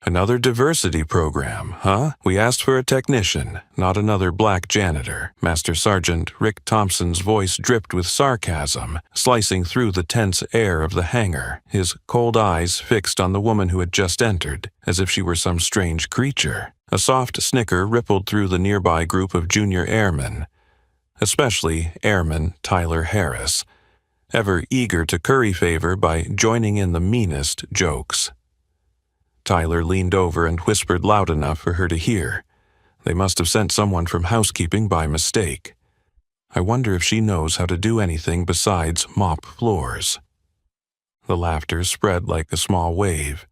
Another diversity program, huh? We asked for a technician, not another black janitor. Master Sergeant Rick Thompson's voice dripped with sarcasm, slicing through the tense air of the hangar, his cold eyes fixed on the woman who had just entered, as if she were some strange creature. A soft snicker rippled through the nearby group of junior airmen, especially Airman Tyler Harris, ever eager to curry favor by joining in the meanest jokes. Tyler leaned over and whispered loud enough for her to hear. They must have sent someone from housekeeping by mistake. I wonder if she knows how to do anything besides mop floors. The laughter spread like a small wave,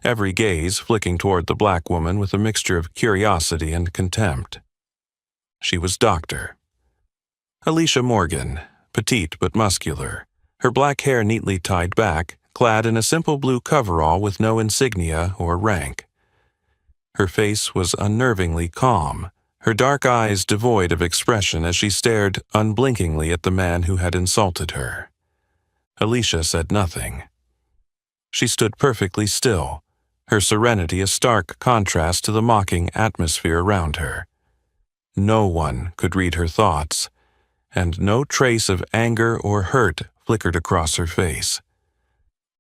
every gaze flicking toward the black woman with a mixture of curiosity and contempt. She was Dr. Alicia Morgan, petite but muscular, her black hair neatly tied back, clad in a simple blue coverall with no insignia or rank. Her face was unnervingly calm, her dark eyes devoid of expression as she stared unblinkingly at the man who had insulted her. Alicia said nothing. She stood perfectly still, her serenity a stark contrast to the mocking atmosphere around her. No one could read her thoughts, and no trace of anger or hurt flickered across her face.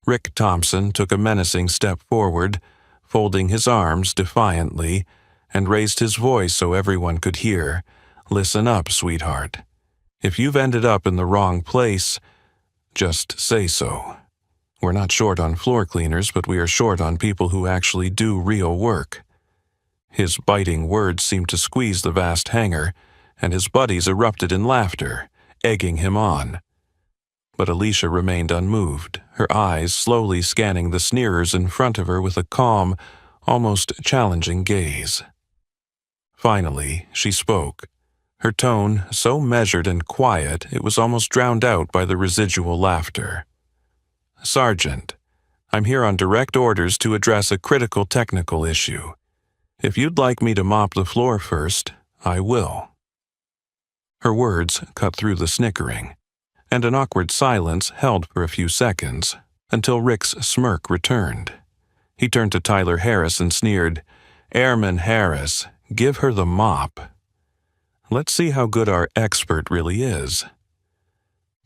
Rick Thompson took a menacing step forward, folding his arms defiantly, and raised his voice so everyone could hear. "Listen up, sweetheart. If you've ended up in the wrong place, just say so. We're not short on floor cleaners, but we are short on people who actually do real work." His biting words seemed to squeeze the vast hangar, and his buddies erupted in laughter, egging him on. But Alicia remained unmoved, her eyes slowly scanning the sneerers in front of her with a calm, almost challenging gaze. Finally, she spoke, her tone so measured and quiet it was almost drowned out by the residual laughter. "Sergeant, I'm here on direct orders to address a critical technical issue. If you'd like me to mop the floor first, I will." Her words cut through the snickering, and an awkward silence held for a few seconds, until Rick's smirk returned. He turned to Tyler Harris and sneered, "Airman Harris, give her the mop. Let's see how good our expert really is."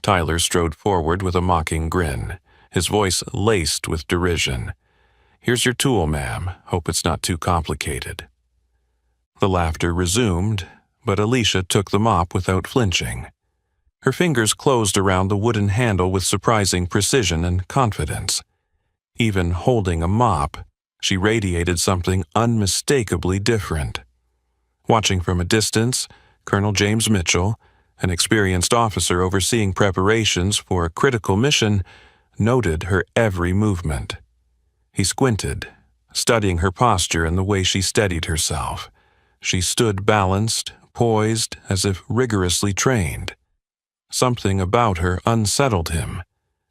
Tyler strode forward with a mocking grin, his voice laced with derision. "Here's your tool, ma'am. Hope it's not too complicated." The laughter resumed, but Alicia took the mop without flinching. Her fingers closed around the wooden handle with surprising precision and confidence. Even holding a mop, she radiated something unmistakably different. Watching from a distance, Colonel James Mitchell, an experienced officer overseeing preparations for a critical mission, noted her every movement. He squinted, studying her posture and the way she steadied herself. She stood balanced, poised, as if rigorously trained. Something about her unsettled him,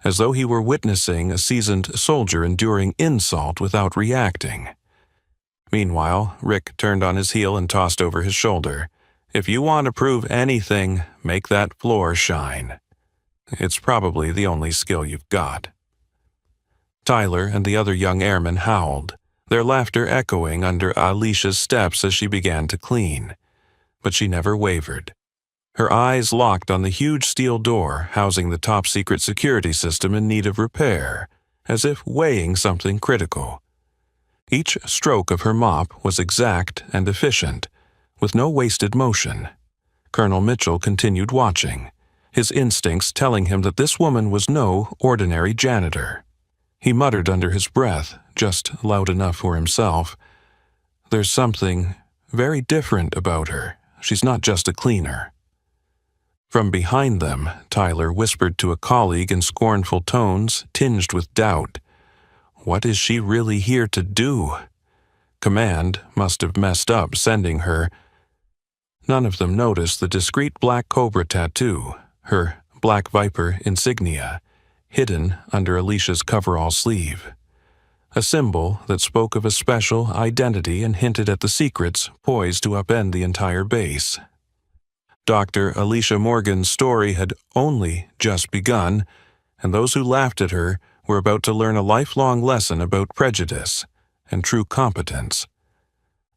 as though he were witnessing a seasoned soldier enduring insult without reacting. Meanwhile, Rick turned on his heel and tossed over his shoulder, "If you want to prove anything, make that floor shine. It's probably the only skill you've got." Tyler and the other young airmen howled, their laughter echoing under Alicia's steps as she began to clean. But she never wavered. Her eyes locked on the huge steel door housing the top-secret security system in need of repair, as if weighing something critical. Each stroke of her mop was exact and efficient, with no wasted motion. Colonel Mitchell continued watching, his instincts telling him that this woman was no ordinary janitor. He muttered under his breath, just loud enough for himself, "There's something very different about her. She's not just a cleaner." From behind them, Tyler whispered to a colleague in scornful tones tinged with doubt, "What is she really here to do?" Command must have messed up sending her. None of them noticed the discreet black cobra tattoo, her black viper insignia, hidden under Alicia's coverall sleeve. A symbol that spoke of a special identity and hinted at the secrets poised to upend the entire base. Dr. Alicia Morgan's story had only just begun, and those who laughed at her were about to learn a lifelong lesson about prejudice and true competence.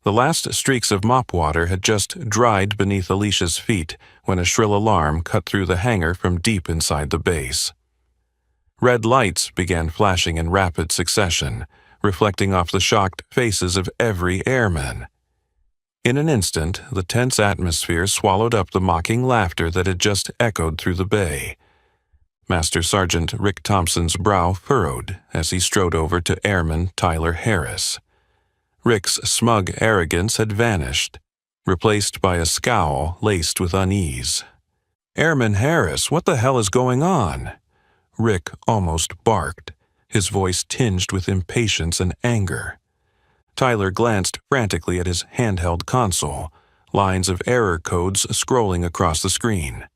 The last streaks of mop water had just dried beneath Alicia's feet when a shrill alarm cut through the hangar from deep inside the base. Red lights began flashing in rapid succession, reflecting off the shocked faces of every airman. In an instant, the tense atmosphere swallowed up the mocking laughter that had just echoed through the bay. Master Sergeant Rick Thompson's brow furrowed as he strode over to Airman Tyler Harris. Rick's smug arrogance had vanished, replaced by a scowl laced with unease. "Airman Harris, what the hell is going on?" Rick almost barked, his voice tinged with impatience and anger. Tyler glanced frantically at his handheld console, lines of error codes scrolling across the screen.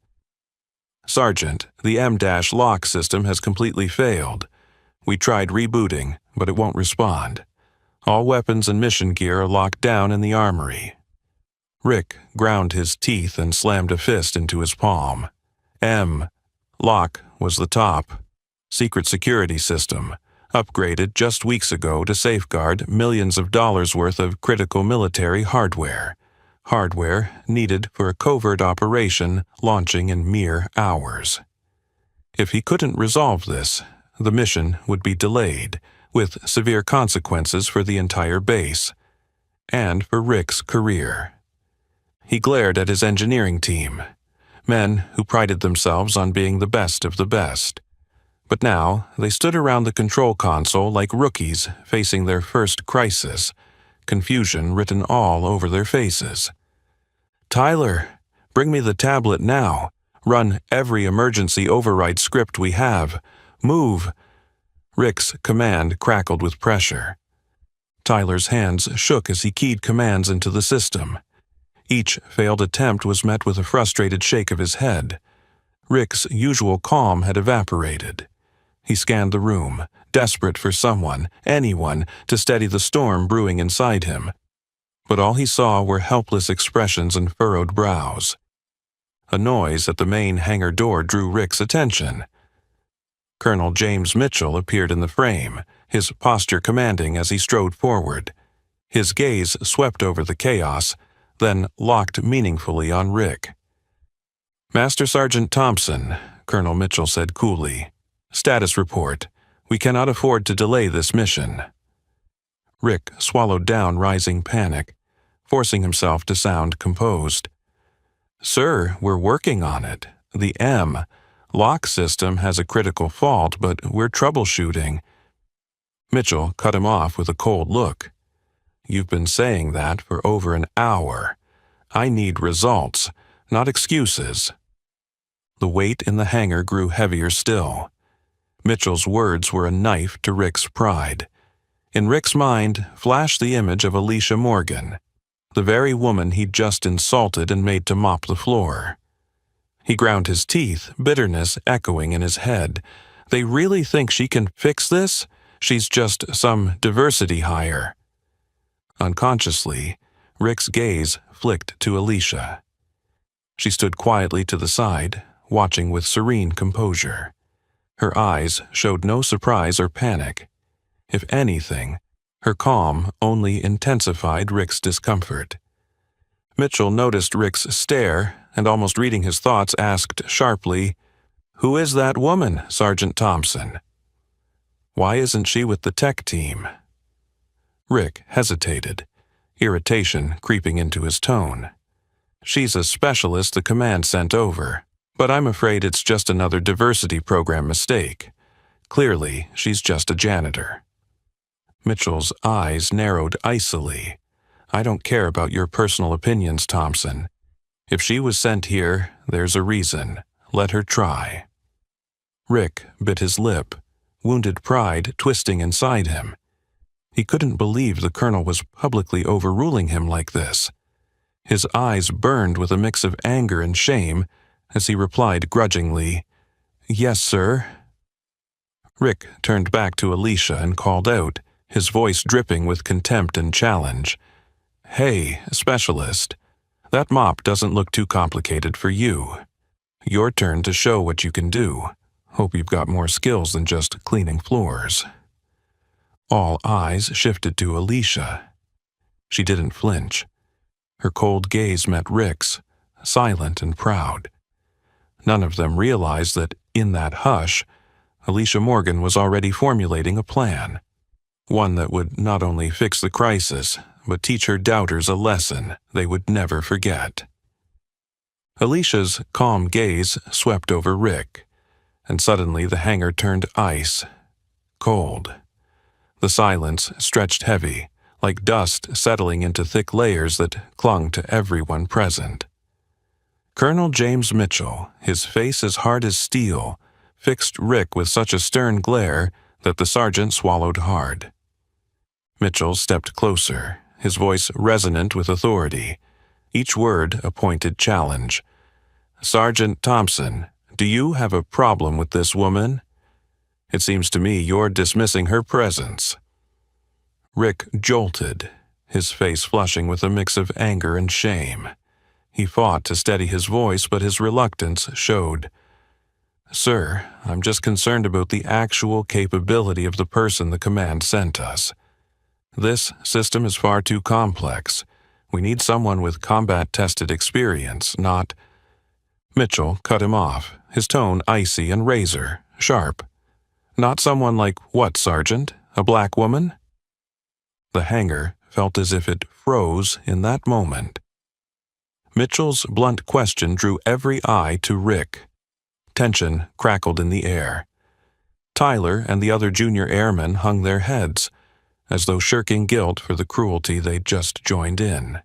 "Sergeant, the M-lock system has completely failed. We tried rebooting, but it won't respond. All weapons and mission gear are locked down in the armory." Rick ground his teeth and slammed a fist into his palm. Lock was the top. Secret security system, upgraded just weeks ago to safeguard millions of dollars worth of critical military hardware. Hardware needed for a covert operation launching in mere hours. If he couldn't resolve this, the mission would be delayed, with severe consequences for the entire base, and for Rick's career. He glared at his engineering team, men who prided themselves on being the best of the best. But now they stood around the control console like rookies facing their first crisis, confusion written all over their faces. "Tyler, bring me the tablet now. Run every emergency override script we have. Move." Rick's command crackled with pressure. Tyler's hands shook as he keyed commands into the system. Each failed attempt was met with a frustrated shake of his head. Rick's usual calm had evaporated. He scanned the room, desperate for someone, anyone, to steady the storm brewing inside him. But all he saw were helpless expressions and furrowed brows. A noise at the main hangar door drew Rick's attention. Colonel James Mitchell appeared in the frame, his posture commanding as he strode forward. His gaze swept over the chaos, then locked meaningfully on Rick. "Master Sergeant Thompson," Colonel Mitchell said coolly. "Status report. We cannot afford to delay this mission." Rick swallowed down rising panic, forcing himself to sound composed. "Sir, we're working on it. The lock system has a critical fault, but we're troubleshooting." Mitchell cut him off with a cold look. "You've been saying that for over an hour. I need results, not excuses." The weight in the hangar grew heavier still. Mitchell's words were a knife to Rick's pride. In Rick's mind flashed the image of Alicia Morgan, the very woman he'd just insulted and made to mop the floor. He ground his teeth, bitterness echoing in his head. They really think she can fix this? She's just some diversity hire. Unconsciously, Rick's gaze flicked to Alicia. She stood quietly to the side, watching with serene composure. Her eyes showed no surprise or panic. If anything, her calm only intensified Rick's discomfort. Mitchell noticed Rick's stare and, almost reading his thoughts, asked sharply, "Who is that woman, Sergeant Thompson? Why isn't she with the tech team?" Rick hesitated, irritation creeping into his tone. "She's a specialist the command sent over, but I'm afraid it's just another diversity program mistake. Clearly, she's just a janitor." Mitchell's eyes narrowed icily. "I don't care about your personal opinions, Thompson. If she was sent here, there's a reason. Let her try." Rick bit his lip, wounded pride twisting inside him. He couldn't believe the colonel was publicly overruling him like this. His eyes burned with a mix of anger and shame as he replied grudgingly, "Yes, sir." Rick turned back to Alicia and called out, his voice dripping with contempt and challenge. "Hey, specialist, that mop doesn't look too complicated for you. Your turn to show what you can do. Hope you've got more skills than just cleaning floors." All eyes shifted to Alicia. She didn't flinch. Her cold gaze met Rick's, silent and proud. None of them realized that, in that hush, Alicia Morgan was already formulating a plan. One that would not only fix the crisis, but teach her doubters a lesson they would never forget. Alicia's calm gaze swept over Rick, and suddenly the hangar turned ice, cold. The silence stretched heavy, like dust settling into thick layers that clung to everyone present. Colonel James Mitchell, his face as hard as steel, fixed Rick with such a stern glare that the sergeant swallowed hard. Mitchell stepped closer, his voice resonant with authority, each word a pointed challenge. "Sergeant Thompson, do you have a problem with this woman? It seems to me you're dismissing her presence." Rick jolted, his face flushing with a mix of anger and shame. He fought to steady his voice, but his reluctance showed. "Sir, I'm just concerned about the actual capability of the person the command sent us. This system is far too complex. We need someone with combat-tested experience, not—" Mitchell cut him off, his tone icy and razor, sharp. "Not someone like what, Sergeant? A black woman?" The hangar felt as if it froze in that moment. Mitchell's blunt question drew every eye to Rick. Tension crackled in the air. Tyler and the other junior airmen hung their heads, as though shirking guilt for the cruelty they'd just joined in.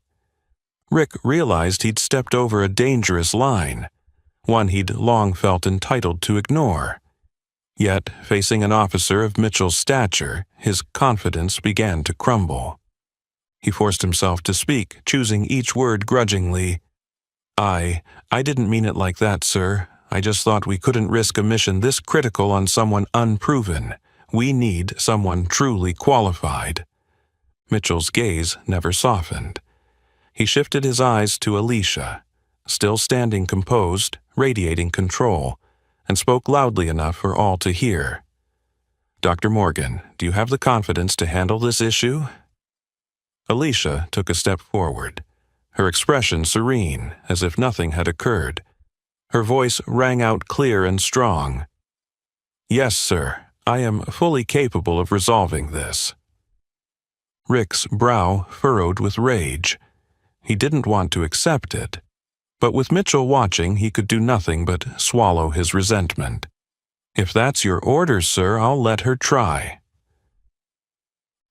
Rick realized he'd stepped over a dangerous line, one he'd long felt entitled to ignore. Yet, facing an officer of Mitchell's stature, his confidence began to crumble. He forced himself to speak, choosing each word grudgingly. I didn't mean it like that, sir. I just thought we couldn't risk a mission this critical on someone unproven. We need someone truly qualified." Mitchell's gaze never softened. He shifted his eyes to Alicia, still standing composed, radiating control, and spoke loudly enough for all to hear. "Dr. Morgan, do you have the confidence to handle this issue?" Alicia took a step forward, her expression serene, as if nothing had occurred. Her voice rang out clear and strong. "Yes, sir, I am fully capable of resolving this." Rick's brow furrowed with rage. He didn't want to accept it, but with Mitchell watching, he could do nothing but swallow his resentment. "If that's your orders, sir, I'll let her try."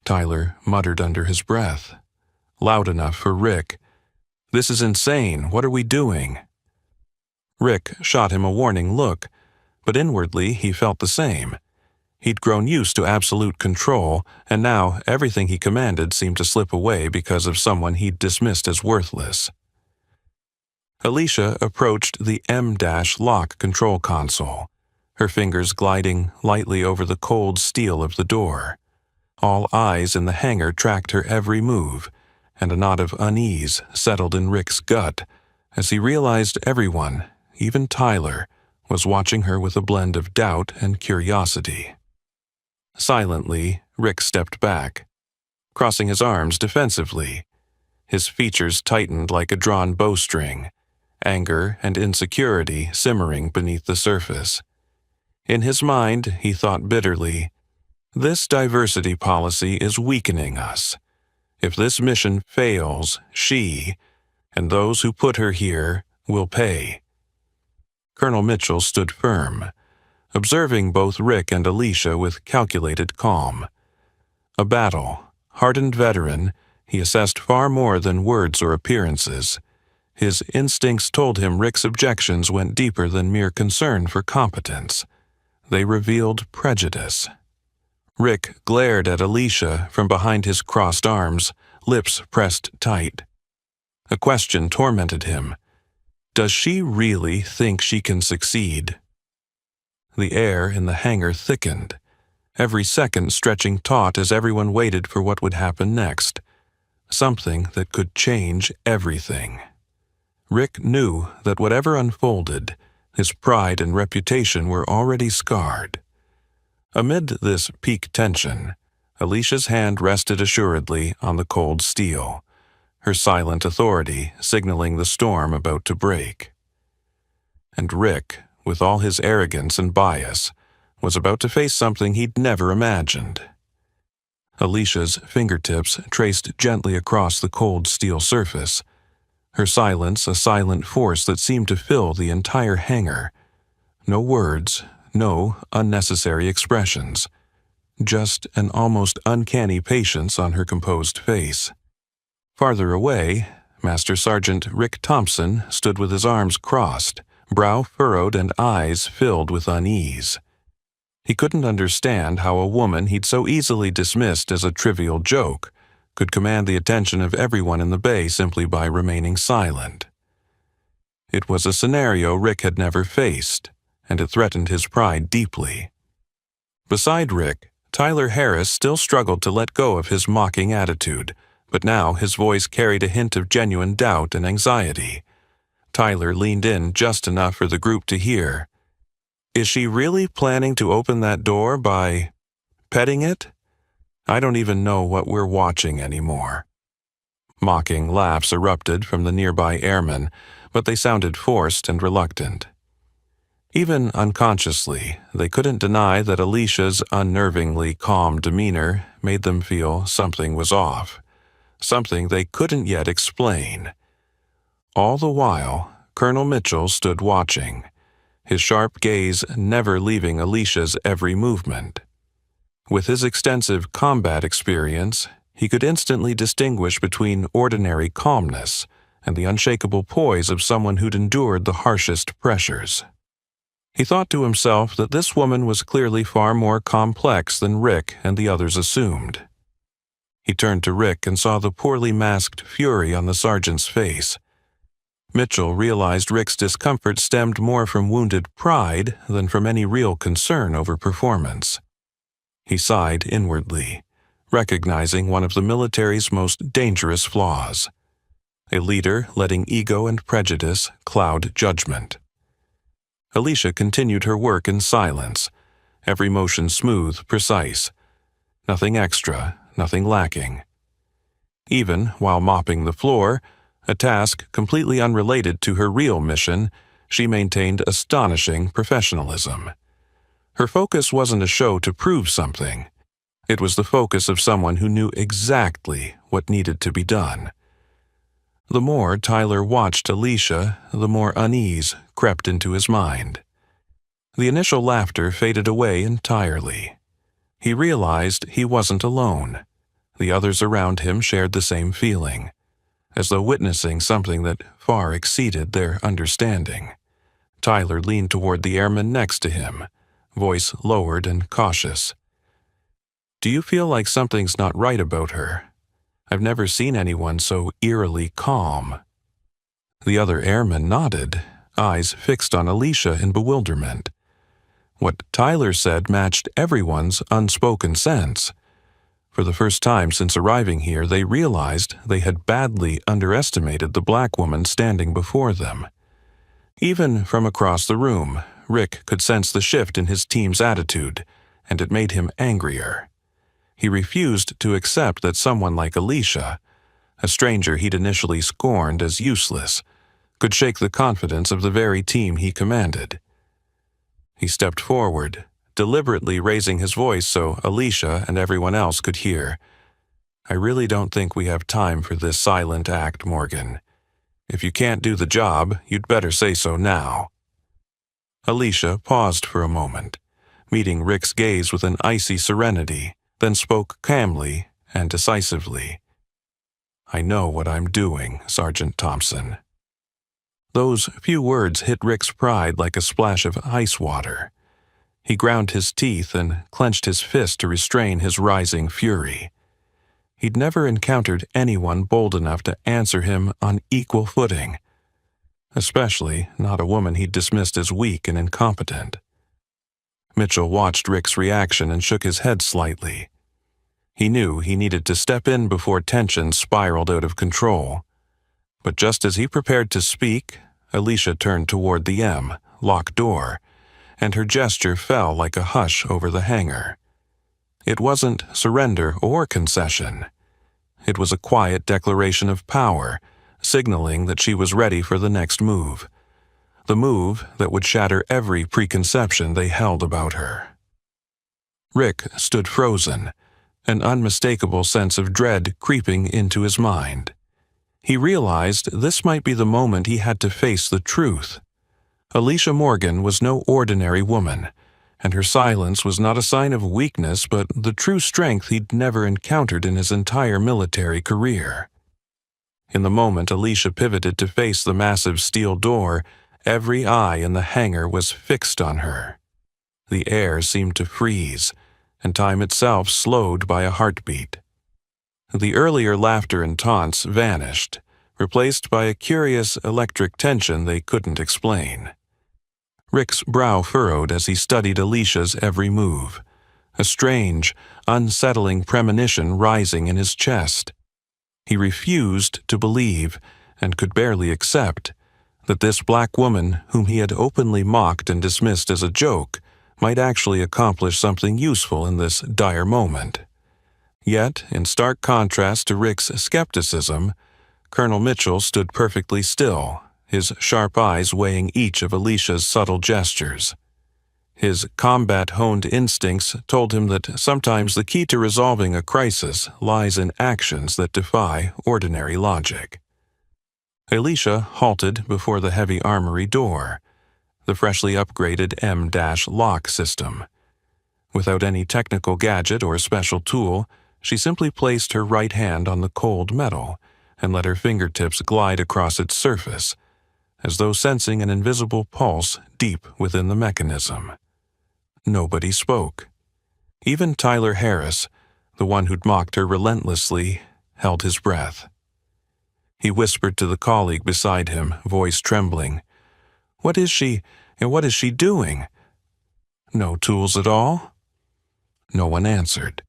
Tyler muttered under his breath, loud enough for Rick. "This is insane. What are we doing?" Rick shot him a warning look, but inwardly he felt the same. He'd grown used to absolute control, and now everything he commanded seemed to slip away because of someone he'd dismissed as worthless. Alicia approached the M-lock control console, her fingers gliding lightly over the cold steel of the door. All eyes in the hangar tracked her every move, and a knot of unease settled in Rick's gut as he realized everyone, even Tyler, was watching her with a blend of doubt and curiosity. Silently, Rick stepped back, crossing his arms defensively. His features tightened like a drawn bowstring, anger and insecurity simmering beneath the surface. In his mind, he thought bitterly, "This diversity policy is weakening us. If this mission fails, she, and those who put her here, will pay." Colonel Mitchell stood firm, observing both Rick and Alicia with calculated calm. A battle, hardened veteran, he assessed far more than words or appearances. His instincts told him Rick's objections went deeper than mere concern for competence. They revealed prejudice. Rick glared at Alicia from behind his crossed arms, lips pressed tight. A question tormented him. Does she really think she can succeed? The air in the hangar thickened, every second stretching taut as everyone waited for what would happen next, something that could change everything. Rick knew that whatever unfolded, his pride and reputation were already scarred. Amid this peak tension, Alicia's hand rested assuredly on the cold steel, her silent authority signaling the storm about to break. And Rick, with all his arrogance and bias, was about to face something he'd never imagined. Alicia's fingertips traced gently across the cold steel surface, her silence a silent force that seemed to fill the entire hangar. No words, no unnecessary expressions, just an almost uncanny patience on her composed face. Farther away, Master Sergeant Rick Thompson stood with his arms crossed, brow furrowed and eyes filled with unease. He couldn't understand how a woman he'd so easily dismissed as a trivial joke could command the attention of everyone in the bay simply by remaining silent. It was a scenario Rick had never faced, and it threatened his pride deeply. Beside Rick, Tyler Harris still struggled to let go of his mocking attitude, but now his voice carried a hint of genuine doubt and anxiety. Tyler leaned in just enough for the group to hear. "Is she really planning to open that door by petting it? I don't even know what we're watching anymore." Mocking laughs erupted from the nearby airmen, but they sounded forced and reluctant. Even unconsciously, they couldn't deny that Alicia's unnervingly calm demeanor made them feel something was off, something they couldn't yet explain. All the while, Colonel Mitchell stood watching, his sharp gaze never leaving Alicia's every movement. With his extensive combat experience, he could instantly distinguish between ordinary calmness and the unshakable poise of someone who'd endured the harshest pressures. He thought to himself that this woman was clearly far more complex than Rick and the others assumed. He turned to Rick and saw the poorly masked fury on the sergeant's face. Mitchell realized Rick's discomfort stemmed more from wounded pride than from any real concern over performance. He sighed inwardly, recognizing one of the military's most dangerous flaws: a leader letting ego and prejudice cloud judgment. Alicia continued her work in silence, every motion smooth, precise. Nothing extra, nothing lacking. Even while mopping the floor, a task completely unrelated to her real mission, she maintained astonishing professionalism. Her focus wasn't a show to prove something. It was the focus of someone who knew exactly what needed to be done. The more Tyler watched Alicia, the more unease crept into his mind. The initial laughter faded away entirely. He realized he wasn't alone. The others around him shared the same feeling, as though witnessing something that far exceeded their understanding. Tyler leaned toward the airman next to him, voice lowered and cautious. "Do you feel like something's not right about her? I've never seen anyone so eerily calm." The other airman nodded, eyes fixed on Alicia in bewilderment. What Tyler said matched everyone's unspoken sense. For the first time since arriving here, they realized they had badly underestimated the black woman standing before them. Even from across the room, Rick could sense the shift in his team's attitude, and it made him angrier. He refused to accept that someone like Alicia, a stranger he'd initially scorned as useless, could shake the confidence of the very team he commanded. He stepped forward, deliberately raising his voice so Alicia and everyone else could hear. "I really don't think we have time for this silent act, Morgan. If you can't do the job, you'd better say so now." Alicia paused for a moment, meeting Rick's gaze with an icy serenity, then spoke calmly and decisively. "I know what I'm doing, Sergeant Thompson." Those few words hit Rick's pride like a splash of ice water. He ground his teeth and clenched his fist to restrain his rising fury. He'd never encountered anyone bold enough to answer him on equal footing, especially not a woman he'd dismissed as weak and incompetent. Mitchell watched Rick's reaction and shook his head slightly. He knew he needed to step in before tension spiraled out of control. But just as he prepared to speak, Alicia turned toward the locked door, and her gesture fell like a hush over the hangar. It wasn't surrender or concession. It was a quiet declaration of power, signaling that she was ready for the next move. The move that would shatter every preconception they held about her. Rick stood frozen, an unmistakable sense of dread creeping into his mind. He realized this might be the moment he had to face the truth. Alicia Morgan was no ordinary woman, and her silence was not a sign of weakness but the true strength he'd never encountered in his entire military career. In the moment Alicia pivoted to face the massive steel door, every eye in the hangar was fixed on her. The air seemed to freeze, and time itself slowed by a heartbeat. The earlier laughter and taunts vanished, replaced by a curious electric tension they couldn't explain. Rick's brow furrowed as he studied Alicia's every move, a strange, unsettling premonition rising in his chest. He refused to believe, and could barely accept, that this black woman whom he had openly mocked and dismissed as a joke might actually accomplish something useful in this dire moment. Yet, in stark contrast to Rick's skepticism, Colonel Mitchell stood perfectly still, his sharp eyes weighing each of Alicia's subtle gestures. His combat-honed instincts told him that sometimes the key to resolving a crisis lies in actions that defy ordinary logic. Alicia halted before the heavy armory door, the freshly upgraded M-lock system. Without any technical gadget or special tool, she simply placed her right hand on the cold metal and let her fingertips glide across its surface, as though sensing an invisible pulse deep within the mechanism. Nobody spoke. Even Tyler Harris, the one who'd mocked her relentlessly, held his breath. He whispered to the colleague beside him, voice trembling, "What is she, and what is she doing? No tools at all?" No one answered.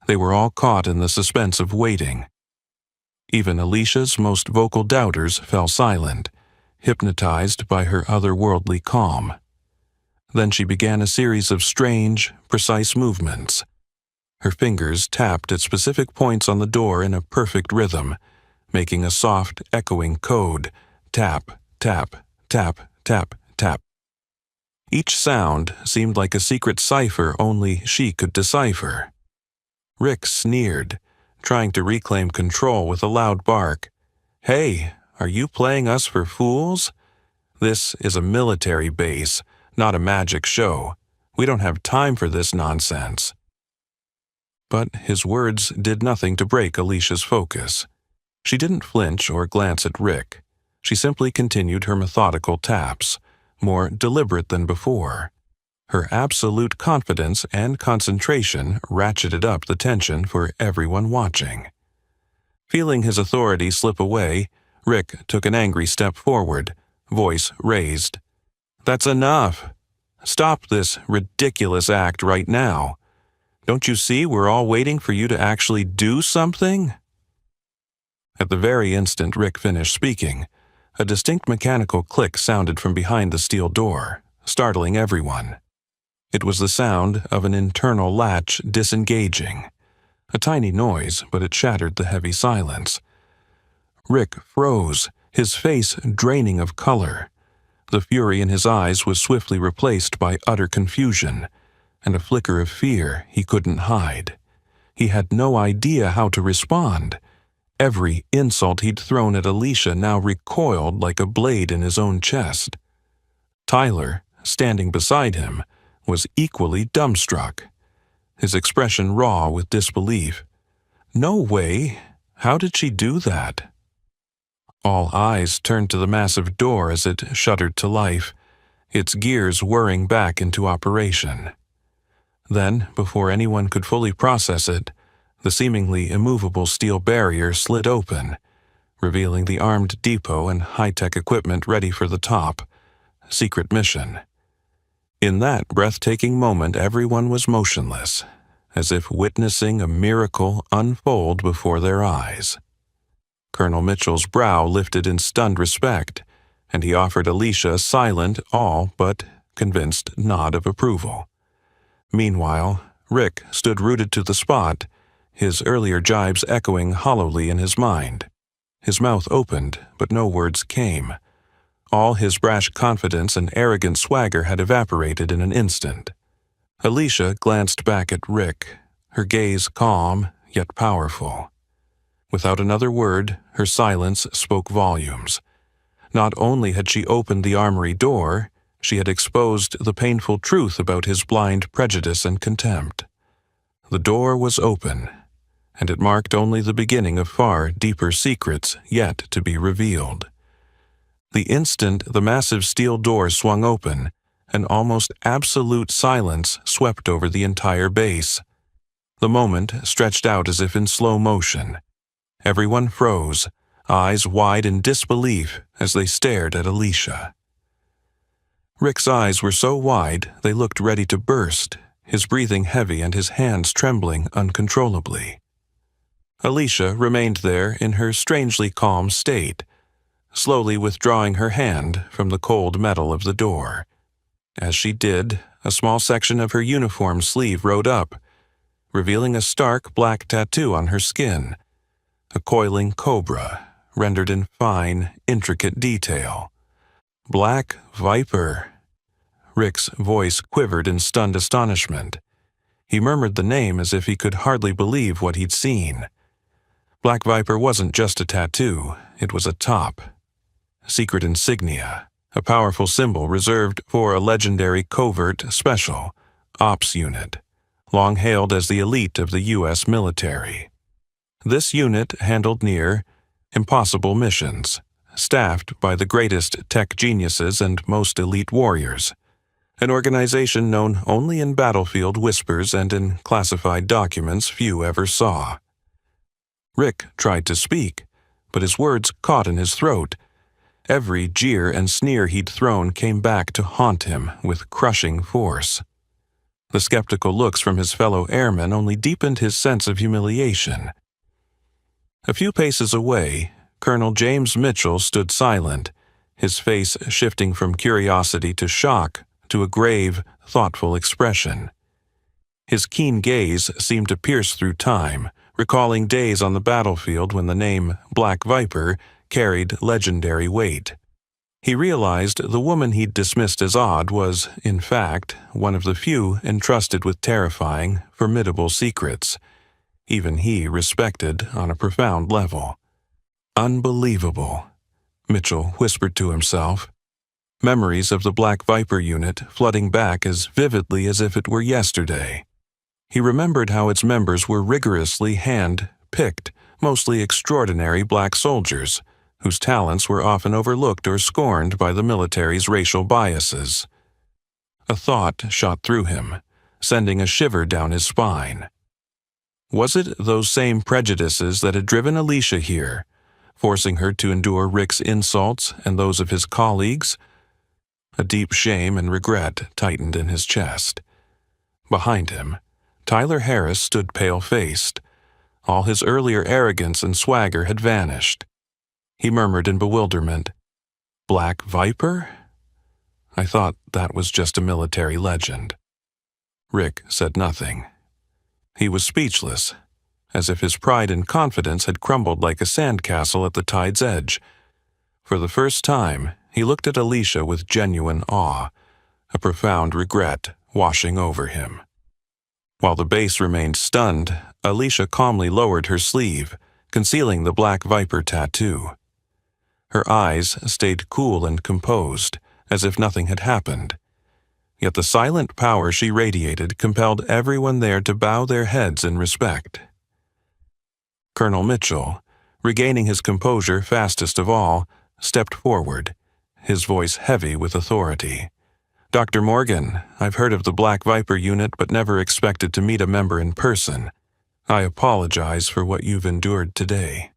They were all caught in the suspense of waiting. Even Alicia's most vocal doubters fell silent, hypnotized by her otherworldly calm. Then she began a series of strange, precise movements. Her fingers tapped at specific points on the door in a perfect rhythm, making a soft, echoing code, tap, tap, tap, tap, tap. Each sound seemed like a secret cipher only she could decipher. Rick sneered, trying to reclaim control with a loud bark. "Hey, are you playing us for fools? This is a military base, not a magic show. We don't have time for this nonsense." But his words did nothing to break Alicia's focus. She didn't flinch or glance at Rick. She simply continued her methodical taps, more deliberate than before. Her absolute confidence and concentration ratcheted up the tension for everyone watching. Feeling his authority slip away, Rick took an angry step forward, voice raised. "That's enough. Stop this ridiculous act right now. Don't you see we're all waiting for you to actually do something?" At the very instant Rick finished speaking, a distinct mechanical click sounded from behind the steel door, startling everyone. It was the sound of an internal latch disengaging. A tiny noise, but it shattered the heavy silence. Rick froze, his face draining of color. The fury in his eyes was swiftly replaced by utter confusion, and a flicker of fear he couldn't hide. He had no idea how to respond. Every insult he'd thrown at Alicia now recoiled like a blade in his own chest. Tyler, standing beside him, was equally dumbstruck, his expression raw with disbelief. "No way! How did she do that?" All eyes turned to the massive door as it shuddered to life, its gears whirring back into operation. Then, before anyone could fully process it, the seemingly immovable steel barrier slid open, revealing the armed depot and high-tech equipment ready for the top secret mission. In that breathtaking moment, everyone was motionless, as if witnessing a miracle unfold before their eyes. Colonel Mitchell's brow lifted in stunned respect, and he offered Alicia a silent, all but convinced nod of approval. Meanwhile, Rick stood rooted to the spot, his earlier jibes echoing hollowly in his mind. His mouth opened, but no words came. All his brash confidence and arrogant swagger had evaporated in an instant. Alicia glanced back at Rick, her gaze calm yet powerful. Without another word, her silence spoke volumes. Not only had she opened the armory door, she had exposed the painful truth about his blind prejudice and contempt. The door was open, and it marked only the beginning of far deeper secrets yet to be revealed. The instant the massive steel door swung open, an almost absolute silence swept over the entire base. The moment stretched out as if in slow motion. Everyone froze, eyes wide in disbelief as they stared at Alicia. Rick's eyes were so wide they looked ready to burst, his breathing heavy and his hands trembling uncontrollably. Alicia remained there in her strangely calm state, slowly withdrawing her hand from the cold metal of the door. As she did, a small section of her uniform sleeve rode up, revealing a stark black tattoo on her skin, a coiling cobra rendered in fine, intricate detail. Black Viper. Rick's voice quivered in stunned astonishment. He murmured the name as if he could hardly believe what he'd seen. Black Viper wasn't just a tattoo, it was a top. Secret insignia, a powerful symbol reserved for a legendary covert special ops unit, long hailed as the elite of the U.S. military. This unit handled near impossible missions, staffed by the greatest tech geniuses and most elite warriors, an organization known only in battlefield whispers and in classified documents few ever saw. Rick tried to speak, but his words caught in his throat. Every jeer and sneer he'd thrown came back to haunt him with crushing force. The skeptical looks from his fellow airmen only deepened his sense of humiliation. A few paces away, Colonel James Mitchell stood silent, his face shifting from curiosity to shock to a grave, thoughtful expression. His keen gaze seemed to pierce through time, recalling days on the battlefield when the name Black Viper carried legendary weight. He realized the woman he'd dismissed as odd was, in fact, one of the few entrusted with terrifying, formidable secrets. Even he respected on a profound level. Unbelievable, Mitchell whispered to himself, memories of the Black Viper unit flooding back as vividly as if it were yesterday. He remembered how its members were rigorously hand-picked, mostly extraordinary black soldiers, whose talents were often overlooked or scorned by the military's racial biases. A thought shot through him, sending a shiver down his spine. Was it those same prejudices that had driven Alicia here, forcing her to endure Rick's insults and those of his colleagues? A deep shame and regret tightened in his chest. Behind him, Tyler Harris stood pale-faced. All his earlier arrogance and swagger had vanished. He murmured in bewilderment, "Black Viper? I thought that was just a military legend." Rick said nothing. He was speechless, as if his pride and confidence had crumbled like a sandcastle at the tide's edge. For the first time, he looked at Alicia with genuine awe, a profound regret washing over him. While the base remained stunned, Alicia calmly lowered her sleeve, concealing the Black Viper tattoo. Her eyes stayed cool and composed, as if nothing had happened. Yet the silent power she radiated compelled everyone there to bow their heads in respect. Colonel Mitchell, regaining his composure fastest of all, stepped forward, his voice heavy with authority. "Dr. Morgan, I've heard of the Black Viper unit but never expected to meet a member in person. I apologize for what you've endured today."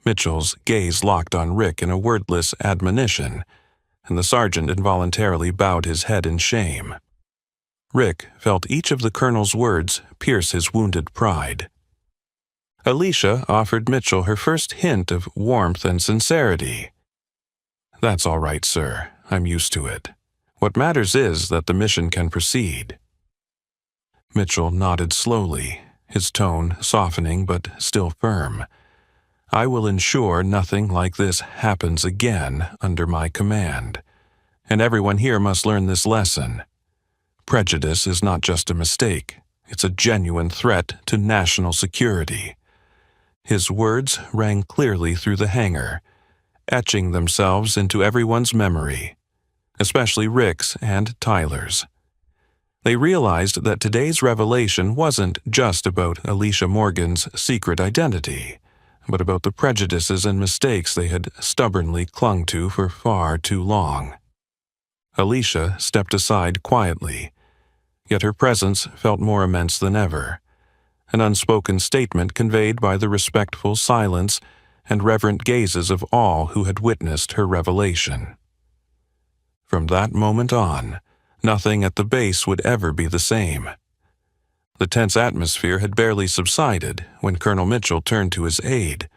Mitchell's gaze locked on Rick in a wordless admonition, and the sergeant involuntarily bowed his head in shame. Rick felt each of the colonel's words pierce his wounded pride. Alicia offered Mitchell her first hint of warmth and sincerity. "That's all right, sir. I'm used to it. What matters is that the mission can proceed." Mitchell nodded slowly, his tone softening but still firm. I will ensure nothing like this happens again under my command. And everyone here must learn this lesson. Prejudice is not just a mistake. It's a genuine threat to national security. His words rang clearly through the hangar, etching themselves into everyone's memory, especially Rick's and Tyler's. They realized that today's revelation wasn't just about Alicia Morgan's secret identity, but about the prejudices and mistakes they had stubbornly clung to for far too long. Alicia stepped aside quietly, yet her presence felt more immense than ever, an unspoken statement conveyed by the respectful silence and reverent gazes of all who had witnessed her revelation. From that moment on, nothing at the base would ever be the same. The tense atmosphere had barely subsided when Colonel Mitchell turned to his aide,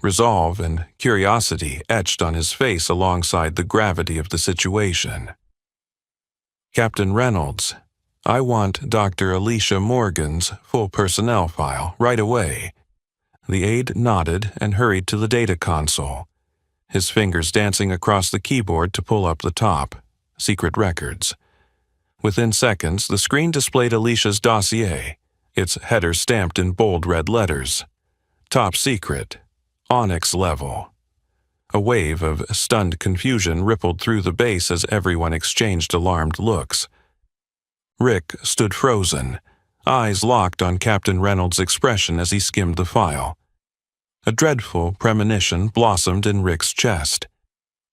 resolve and curiosity etched on his face alongside the gravity of the situation. Captain Reynolds, I want Dr. Alicia Morgan's full personnel file right away. The aide nodded and hurried to the data console, his fingers dancing across the keyboard to pull up the top, secret records. Within seconds, the screen displayed Alicia's dossier, its header stamped in bold red letters. Top secret. Onyx level. A wave of stunned confusion rippled through the base as everyone exchanged alarmed looks. Rick stood frozen, eyes locked on Captain Reynolds' expression as he skimmed the file. A dreadful premonition blossomed in Rick's chest.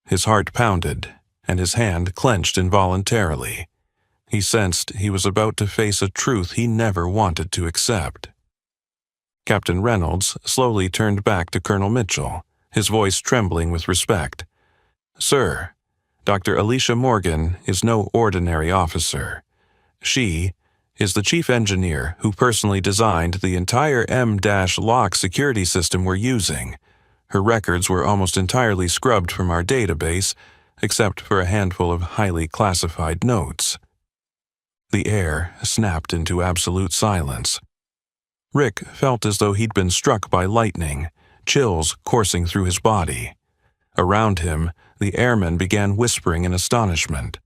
His heart pounded, and his hand clenched involuntarily. He sensed he was about to face a truth he never wanted to accept. Captain Reynolds slowly turned back to Colonel Mitchell, his voice trembling with respect. Sir, Dr. Alicia Morgan is no ordinary officer. She is the chief engineer who personally designed the entire M-lock security system we're using. Her records were almost entirely scrubbed from our database, except for a handful of highly classified notes. The air snapped into absolute silence. Rick felt as though he'd been struck by lightning, chills coursing through his body. Around him, the airmen began whispering in astonishment.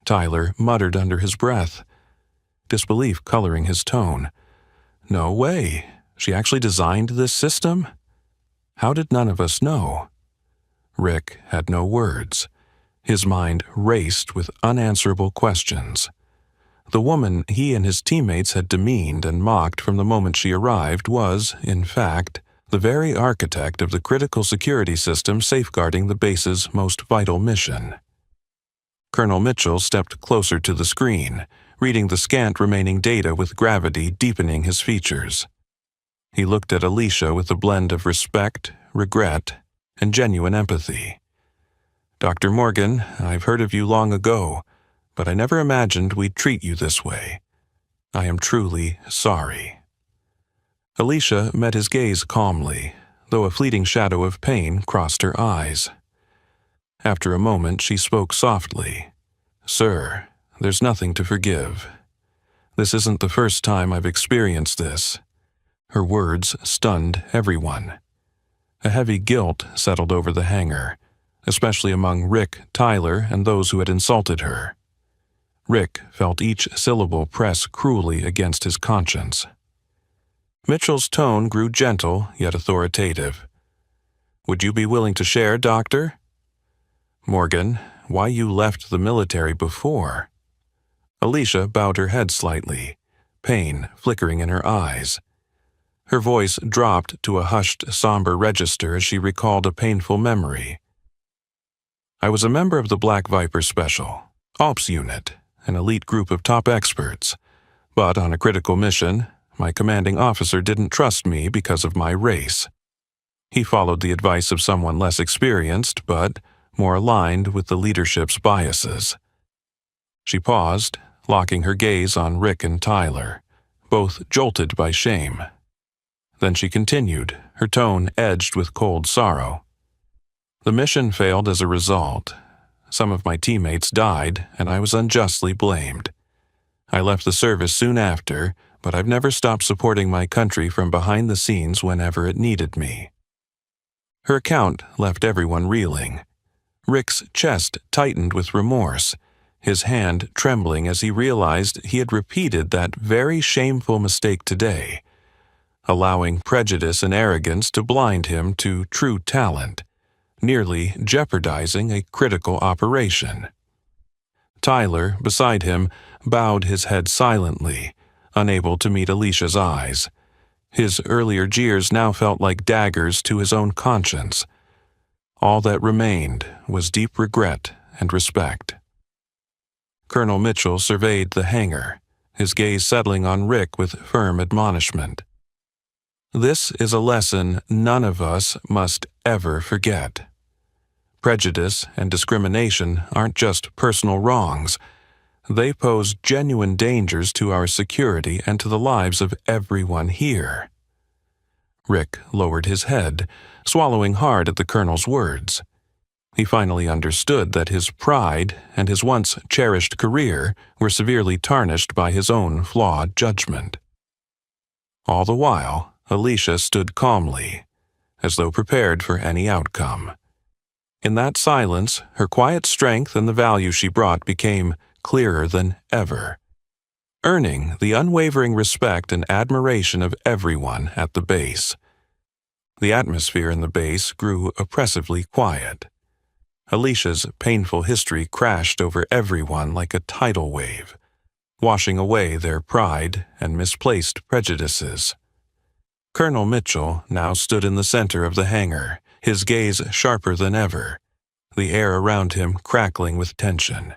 Tyler muttered under his breath, disbelief coloring his tone. No way. She actually designed this system? How did none of us know? Rick had no words. His mind raced with unanswerable questions. The woman he and his teammates had demeaned and mocked from the moment she arrived was, in fact, the very architect of the critical security system safeguarding the base's most vital mission. Colonel Mitchell stepped closer to the screen, reading the scant remaining data with gravity deepening his features. He looked at Alicia with a blend of respect, regret, and genuine empathy. Dr. Morgan, I've heard of you long ago, but I never imagined we'd treat you this way. I am truly sorry. Alicia met his gaze calmly, though a fleeting shadow of pain crossed her eyes. After a moment, she spoke softly. Sir, there's nothing to forgive. This isn't the first time I've experienced this. Her words stunned everyone. A heavy guilt settled over the hangar, especially among Rick, Tyler, and those who had insulted her. Rick felt each syllable press cruelly against his conscience. Mitchell's tone grew gentle yet authoritative. Would you be willing to share, Doctor? Morgan, why you left the military before? Alicia bowed her head slightly, pain flickering in her eyes. Her voice dropped to a hushed, somber register as she recalled a painful memory. I was a member of the Black Viper Special, Ops Unit, an elite group of top experts. But on a critical mission, my commanding officer didn't trust me because of my race. He followed the advice of someone less experienced, but more aligned with the leadership's biases. She paused, locking her gaze on Rick and Tyler, both jolted by shame. Then she continued, her tone edged with cold sorrow. The mission failed as a result. Some of my teammates died, and I was unjustly blamed. I left the service soon after, but I've never stopped supporting my country from behind the scenes whenever it needed me." Her account left everyone reeling. Rick's chest tightened with remorse, his hand trembling as he realized he had repeated that very shameful mistake today, allowing prejudice and arrogance to blind him to true talent, nearly jeopardizing a critical operation. Tyler, beside him, bowed his head silently, unable to meet Alicia's eyes. His earlier jeers now felt like daggers to his own conscience. All that remained was deep regret and respect. Colonel Mitchell surveyed the hangar, his gaze settling on Rick with firm admonishment. "This is a lesson none of us must ever forget. Prejudice and discrimination aren't just personal wrongs. They pose genuine dangers to our security and to the lives of everyone here." Rick lowered his head, swallowing hard at the colonel's words. He finally understood that his pride and his once cherished career were severely tarnished by his own flawed judgment. All the while, Alicia stood calmly, as though prepared for any outcome. In that silence, her quiet strength and the value she brought became clearer than ever, earning the unwavering respect and admiration of everyone at the base. The atmosphere in the base grew oppressively quiet. Alicia's painful history crashed over everyone like a tidal wave, washing away their pride and misplaced prejudices. Colonel Mitchell now stood in the center of the hangar, his gaze sharper than ever, the air around him crackling with tension.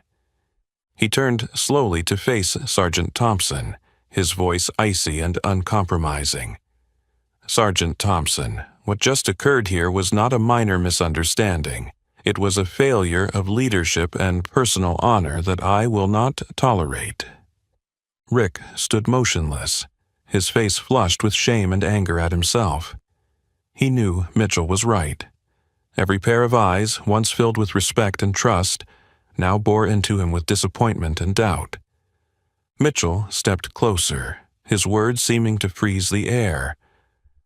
He turned slowly to face Sergeant Thompson, his voice icy and uncompromising. "Sergeant Thompson, what just occurred here was not a minor misunderstanding. It was a failure of leadership and personal honor that I will not tolerate." Rick stood motionless, his face flushed with shame and anger at himself. He knew Mitchell was right. Every pair of eyes, once filled with respect and trust, now bore into him with disappointment and doubt. Mitchell stepped closer, his words seeming to freeze the air.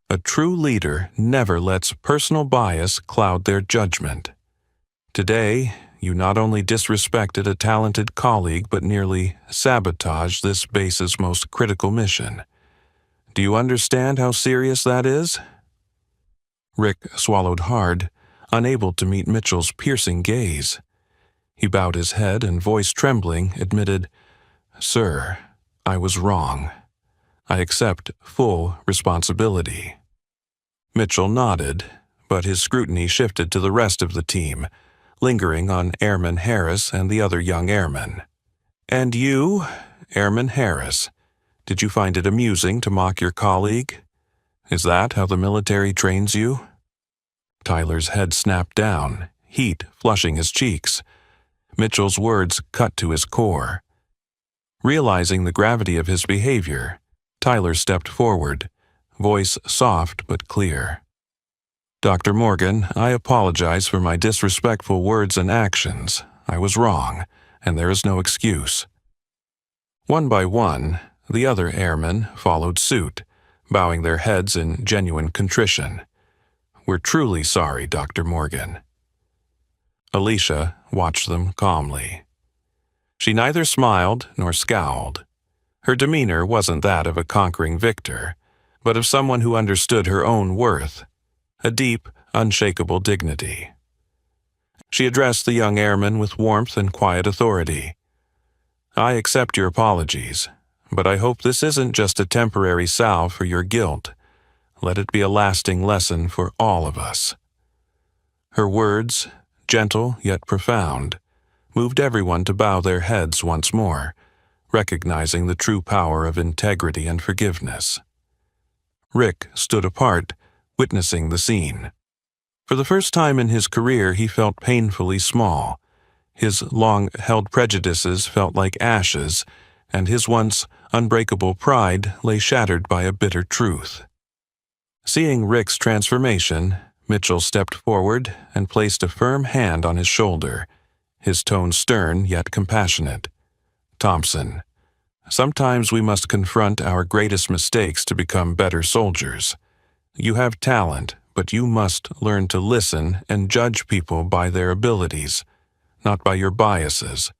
A true leader never lets personal bias cloud their judgment. Today, you not only disrespected a talented colleague but nearly sabotaged this base's most critical mission. Do you understand how serious that is? Rick swallowed hard, unable to meet Mitchell's piercing gaze. He bowed his head and, voice trembling, admitted, "Sir, I was wrong. I accept full responsibility." Mitchell nodded, but his scrutiny shifted to the rest of the team, lingering on Airman Harris and the other young airmen. "And you, Airman Harris, did you find it amusing to mock your colleague? Is that how the military trains you?" Tyler's head snapped down, heat flushing his cheeks. Mitchell's words cut to his core. Realizing the gravity of his behavior, Tyler stepped forward, voice soft but clear. "Dr. Morgan, I apologize for my disrespectful words and actions. I was wrong, and there is no excuse." One by one, the other airmen followed suit, bowing their heads in genuine contrition. "We're truly sorry, Dr. Morgan." Alicia watched them calmly. She neither smiled nor scowled. Her demeanor wasn't that of a conquering victor, but of someone who understood her own worth, a deep, unshakable dignity. She addressed the young airman with warmth and quiet authority. "I accept your apologies, but I hope this isn't just a temporary salve for your guilt. Let it be a lasting lesson for all of us." Her words, gentle yet profound, moved everyone to bow their heads once more, recognizing the true power of integrity and forgiveness. Rick stood apart, witnessing the scene. For the first time in his career, he felt painfully small. His long-held prejudices felt like ashes, and his once unbreakable pride lay shattered by a bitter truth. Seeing Rick's transformation, Mitchell stepped forward and placed a firm hand on his shoulder, his tone stern yet compassionate. "Thompson, Sometimes we must confront our greatest mistakes to become better soldiers. You have talent, but you must learn to listen and judge people by their abilities, not by your biases.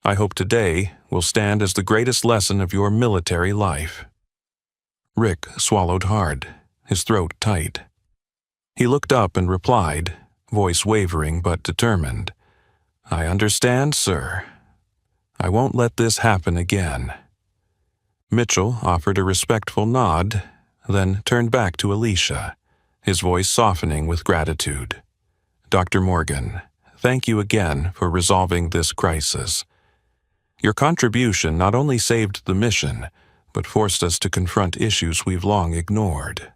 I hope today will stand as the greatest lesson of your military life." Rick swallowed hard, his throat tight. He looked up and replied, voice wavering but determined, "I understand, sir. I won't let this happen again." Mitchell offered a respectful nod, then turned back to Alicia, his voice softening with gratitude. "Dr. Morgan, thank you again for resolving this crisis. Your contribution not only saved the mission, but forced us to confront issues we've long ignored."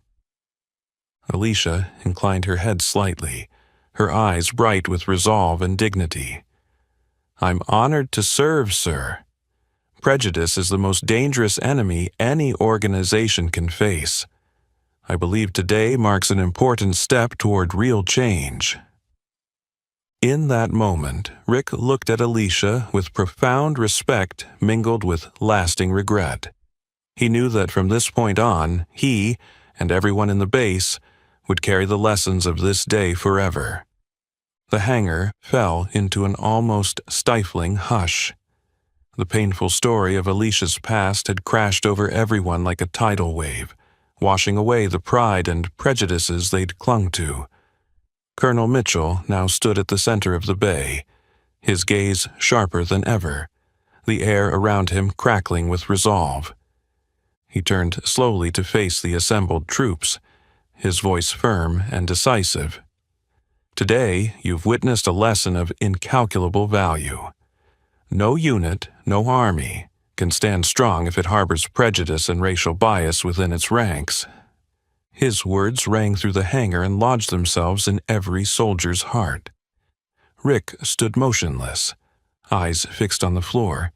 Alicia inclined her head slightly, her eyes bright with resolve and dignity. "I'm honored to serve, sir. Prejudice is the most dangerous enemy any organization can face. I believe today marks an important step toward real change." In that moment, Rick looked at Alicia with profound respect mingled with lasting regret. He knew that from this point on, he, and everyone in the base, would carry the lessons of this day forever. The hangar fell into an almost stifling hush. The painful story of Alicia's past had crashed over everyone like a tidal wave, washing away the pride and prejudices they'd clung to. Colonel Mitchell now stood at the center of the bay, his gaze sharper than ever, the air around him crackling with resolve. He turned slowly to face the assembled troops, his voice firm and decisive. "Today, you've witnessed a lesson of incalculable value. No unit, no army, can stand strong if it harbors prejudice and racial bias within its ranks." His words rang through the hangar and lodged themselves in every soldier's heart. Rick stood motionless, eyes fixed on the floor,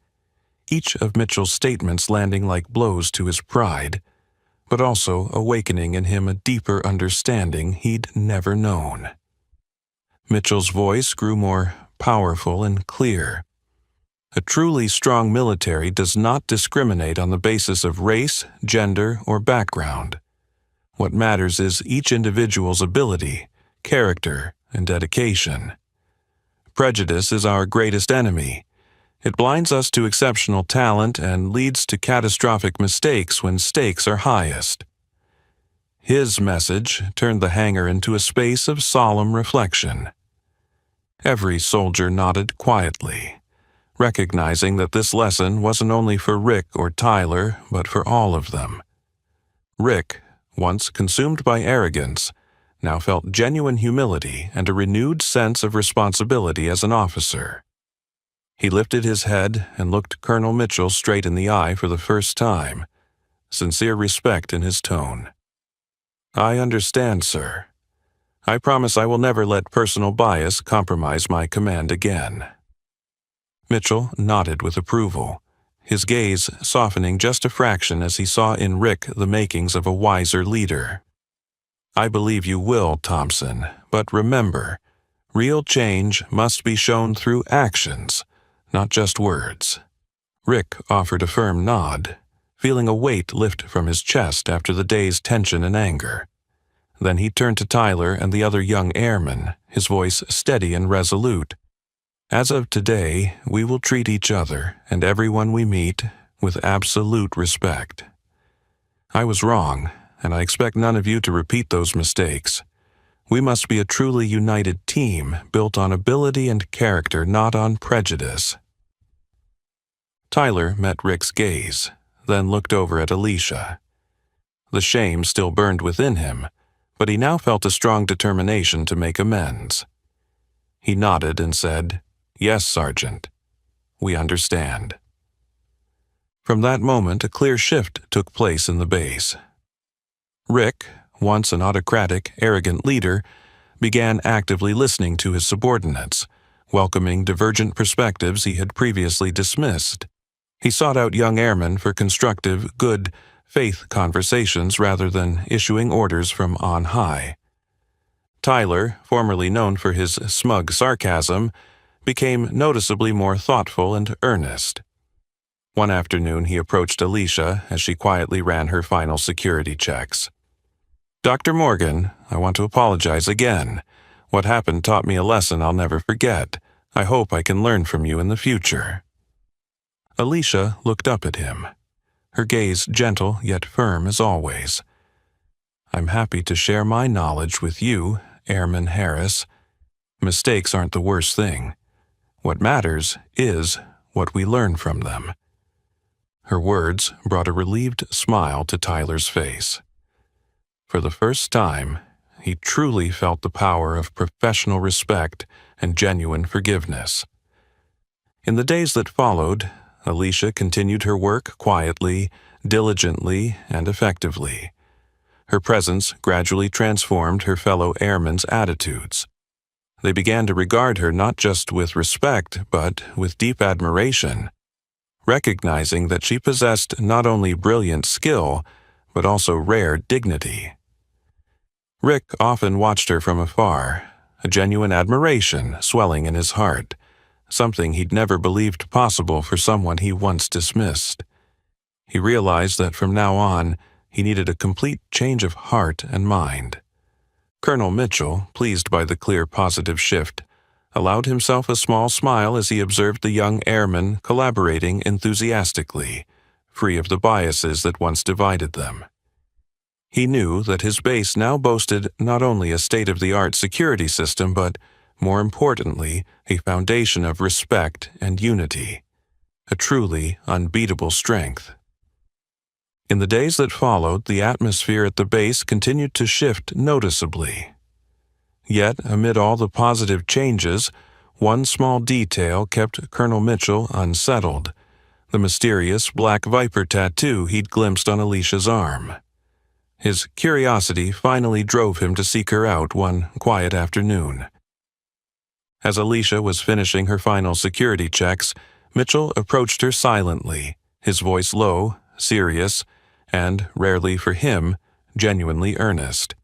each of Mitchell's statements landing like blows to his pride, but also awakening in him a deeper understanding he'd never known. Mitchell's voice grew more powerful and clear. "A truly strong military does not discriminate on the basis of race, gender, or background. What matters is each individual's ability, character, and dedication. Prejudice is our greatest enemy. It blinds us to exceptional talent and leads to catastrophic mistakes when stakes are highest." His message turned the hangar into a space of solemn reflection. Every soldier nodded quietly, recognizing that this lesson wasn't only for Rick or Tyler, but for all of them. Rick, once consumed by arrogance, now felt genuine humility and a renewed sense of responsibility as an officer. He lifted his head and looked Colonel Mitchell straight in the eye for the first time, sincere respect in his tone. "I understand, sir. I promise I will never let personal bias compromise my command again." Mitchell nodded with approval, his gaze softening just a fraction as he saw in Rick the makings of a wiser leader. "I believe you will, Thompson, but remember, real change must be shown through actions, not just words." Rick offered a firm nod, feeling a weight lift from his chest after the day's tension and anger. Then he turned to Tyler and the other young airmen, his voice steady and resolute. "As of today, we will treat each other and everyone we meet with absolute respect. I was wrong, and I expect none of you to repeat those mistakes. We must be a truly united team built on ability and character, not on prejudice." Tyler met Rick's gaze, then looked over at Alicia. The shame still burned within him, but he now felt a strong determination to make amends. He nodded and said, "Yes, Sergeant. We understand." From that moment, a clear shift took place in the base. Rick, once an autocratic, arrogant leader, began actively listening to his subordinates, welcoming divergent perspectives he had previously dismissed. He sought out young airmen for constructive, good, faith conversations rather than issuing orders from on high. Tyler, formerly known for his smug sarcasm, became noticeably more thoughtful and earnest. One afternoon, he approached Alicia as she quietly ran her final security checks. "Dr. Morgan, I want to apologize again. What happened taught me a lesson I'll never forget. I hope I can learn from you in the future." Alicia looked up at him, her gaze gentle yet firm as always. "I'm happy to share my knowledge with you, Airman Harris. Mistakes aren't the worst thing. What matters is what we learn from them." Her words brought a relieved smile to Tyler's face. For the first time, he truly felt the power of professional respect and genuine forgiveness. In the days that followed, Alicia continued her work quietly, diligently, and effectively. Her presence gradually transformed her fellow airmen's attitudes. They began to regard her not just with respect, but with deep admiration, recognizing that she possessed not only brilliant skill, but also rare dignity. Rick often watched her from afar, a genuine admiration swelling in his heart, something he'd never believed possible for someone he once dismissed. He realized that from now on, he needed a complete change of heart and mind. Colonel Mitchell, pleased by the clear positive shift, allowed himself a small smile as he observed the young airmen collaborating enthusiastically, free of the biases that once divided them. He knew that his base now boasted not only a state-of-the-art security system, but, more importantly, a foundation of respect and unity, a truly unbeatable strength. In the days that followed, the atmosphere at the base continued to shift noticeably. Yet, amid all the positive changes, one small detail kept Colonel Mitchell unsettled: the mysterious black viper tattoo he'd glimpsed on Alicia's arm. His curiosity finally drove him to seek her out one quiet afternoon. As Alicia was finishing her final security checks, Mitchell approached her silently, his voice low, serious, and, rarely for him, genuinely earnest.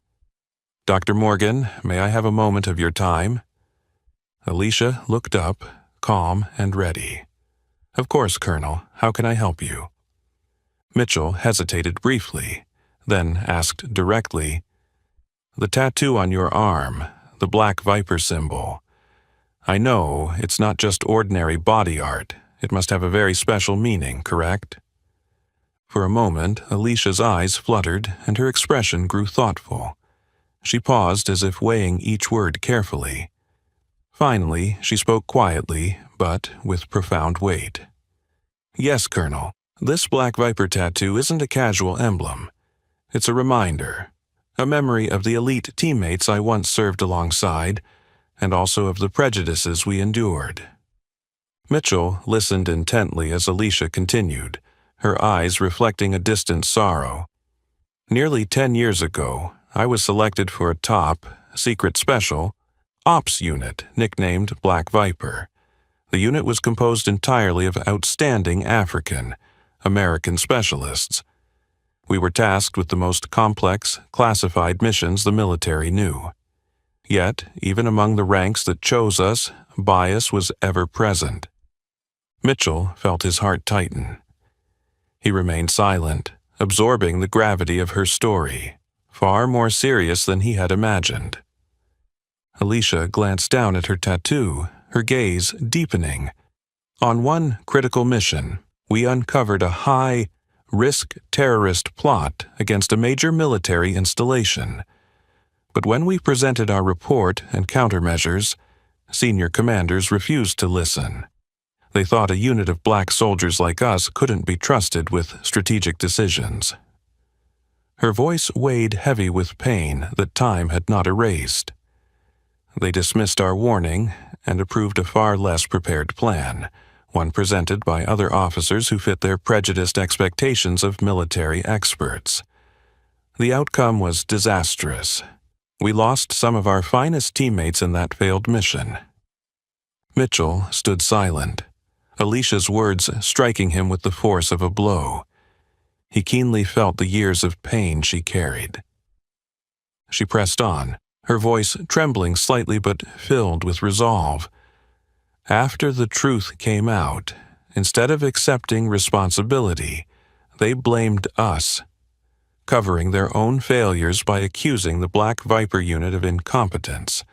"Dr. Morgan, may I have a moment of your time?" Alicia looked up, calm and ready. "Of course, Colonel. How can I help you?" Mitchell hesitated briefly, then asked directly, "The tattoo on your arm, the black viper symbol. I know it's not just ordinary body art. It must have a very special meaning, correct?" For a moment, Alicia's eyes fluttered and her expression grew thoughtful. She paused as if weighing each word carefully. Finally, she spoke quietly, but with profound weight. "Yes, Colonel, this black viper tattoo isn't a casual emblem. It's a reminder, a memory of the elite teammates I once served alongside, and also of the prejudices we endured." Mitchell listened intently as Alicia continued, her eyes reflecting a distant sorrow. "Nearly 10 years ago, I was selected for a top, secret special, ops unit nicknamed Black Viper. The unit was composed entirely of outstanding African-American specialists. We were tasked with the most complex, classified missions the military knew. Yet, even among the ranks that chose us, bias was ever present." Mitchell felt his heart tighten. He remained silent, absorbing the gravity of her story, far more serious than he had imagined. Alicia glanced down at her tattoo, her gaze deepening. "On one critical mission, we uncovered a high-risk terrorist plot against a major military installation. But when we presented our report and countermeasures, senior commanders refused to listen. They thought a unit of black soldiers like us couldn't be trusted with strategic decisions." Her voice weighed heavy with pain that time had not erased. "They dismissed our warning and approved a far less prepared plan, one presented by other officers who fit their prejudiced expectations of military experts. The outcome was disastrous. We lost some of our finest teammates in that failed mission." Mitchell stood silent, Alicia's words striking him with the force of a blow. He keenly felt the years of pain she carried. She pressed on, her voice trembling slightly but filled with resolve. "After the truth came out, instead of accepting responsibility, they blamed us, covering their own failures by accusing the Black Viper unit of incompetence.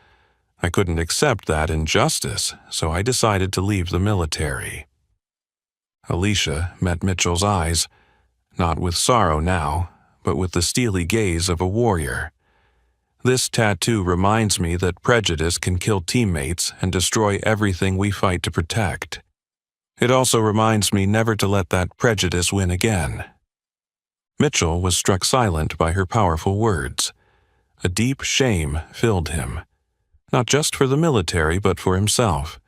I couldn't accept that injustice, so I decided to leave the military. Alicia met Mitchell's eyes, not with sorrow now, but with the steely gaze of a warrior. This tattoo reminds me that prejudice can kill teammates and destroy everything we fight to protect. It also reminds me never to let that prejudice win again. Mitchell was struck silent by her powerful words. A deep shame filled him, not just for the military but for himself,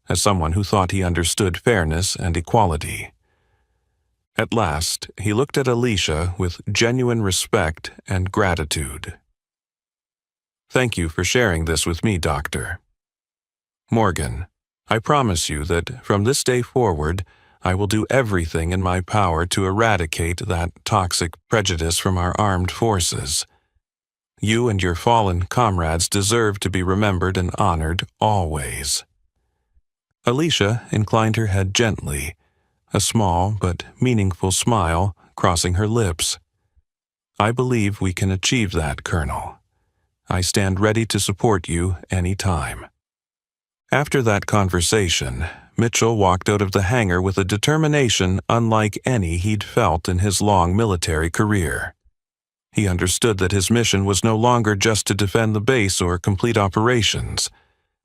as someone who thought he understood fairness and equality. At last, he looked at Alicia with genuine respect and gratitude. "Thank you for sharing this with me, Doctor. Morgan, I promise you that from this day forward, I will do everything in my power to eradicate that toxic prejudice from our armed forces. You and your fallen comrades deserve to be remembered and honored always." Alicia inclined her head gently, a small but meaningful smile crossing her lips. "I believe we can achieve that, Colonel. I stand ready to support you any time." After that conversation, Mitchell walked out of the hangar with a determination unlike any he'd felt in his long military career. He understood that his mission was no longer just to defend the base or complete operations.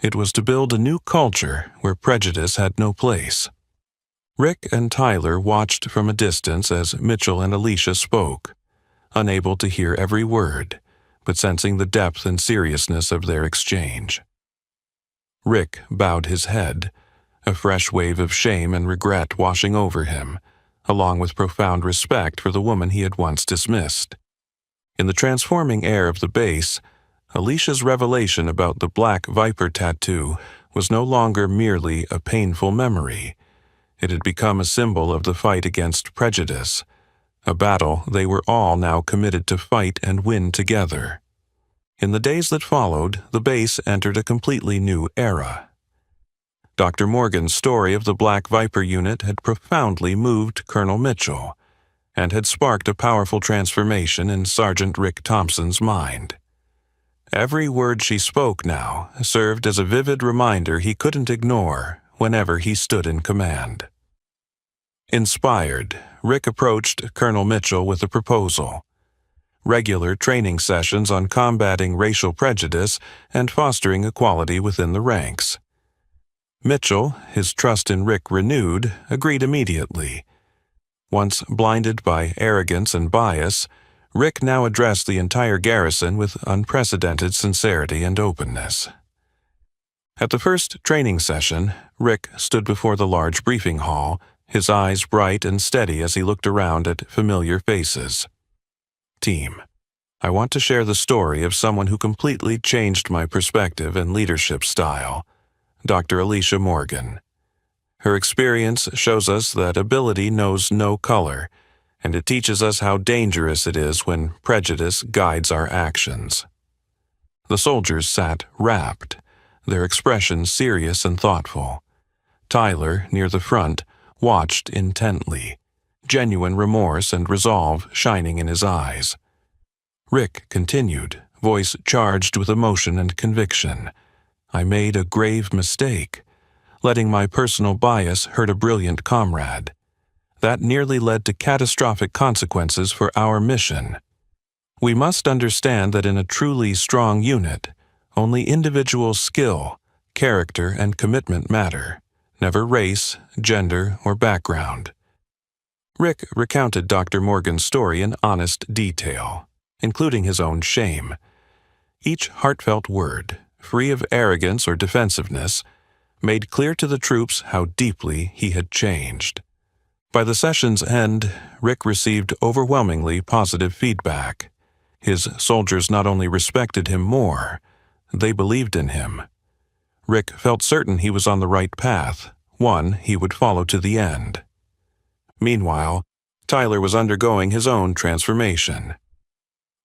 It was to build a new culture where prejudice had no place. Rick and Tyler watched from a distance as Mitchell and Alicia spoke, unable to hear every word, but sensing the depth and seriousness of their exchange. Rick bowed his head, a fresh wave of shame and regret washing over him, along with profound respect for the woman he had once dismissed. In the transforming air of the base, Alicia's revelation about the Black Viper tattoo was no longer merely a painful memory. It had become a symbol of the fight against prejudice, a battle they were all now committed to fight and win together. In the days that followed, the base entered a completely new era. Dr. Morgan's story of the Black Viper unit had profoundly moved Colonel Mitchell and had sparked a powerful transformation in Sergeant Rick Thompson's mind. Every word she spoke now served as a vivid reminder he couldn't ignore whenever he stood in command. Inspired, Rick approached Colonel Mitchell with a proposal: regular training sessions on combating racial prejudice and fostering equality within the ranks. Mitchell, his trust in Rick renewed, agreed immediately. Once blinded by arrogance and bias, Rick now addressed the entire garrison with unprecedented sincerity and openness. At the first training session, Rick stood before the large briefing hall, his eyes bright and steady as he looked around at familiar faces. "Team, I want to share the story of someone who completely changed my perspective and leadership style, Dr. Alicia Morgan. Her experience shows us that ability knows no color, and it teaches us how dangerous it is when prejudice guides our actions." The soldiers sat rapt, their expressions serious and thoughtful. Tyler, near the front, watched intently, genuine remorse and resolve shining in his eyes. Rick continued, voice charged with emotion and conviction. "I made a grave mistake, letting my personal bias hurt a brilliant comrade. That nearly led to catastrophic consequences for our mission. We must understand that in a truly strong unit, only individual skill, character, and commitment matter, never race, gender, or background." Rick recounted Dr. Morgan's story in honest detail, including his own shame. Each heartfelt word, free of arrogance or defensiveness, made clear to the troops how deeply he had changed. By the session's end, Rick received overwhelmingly positive feedback. His soldiers not only respected him more, they believed in him. Rick felt certain he was on the right path, one he would follow to the end. Meanwhile, Tyler was undergoing his own transformation.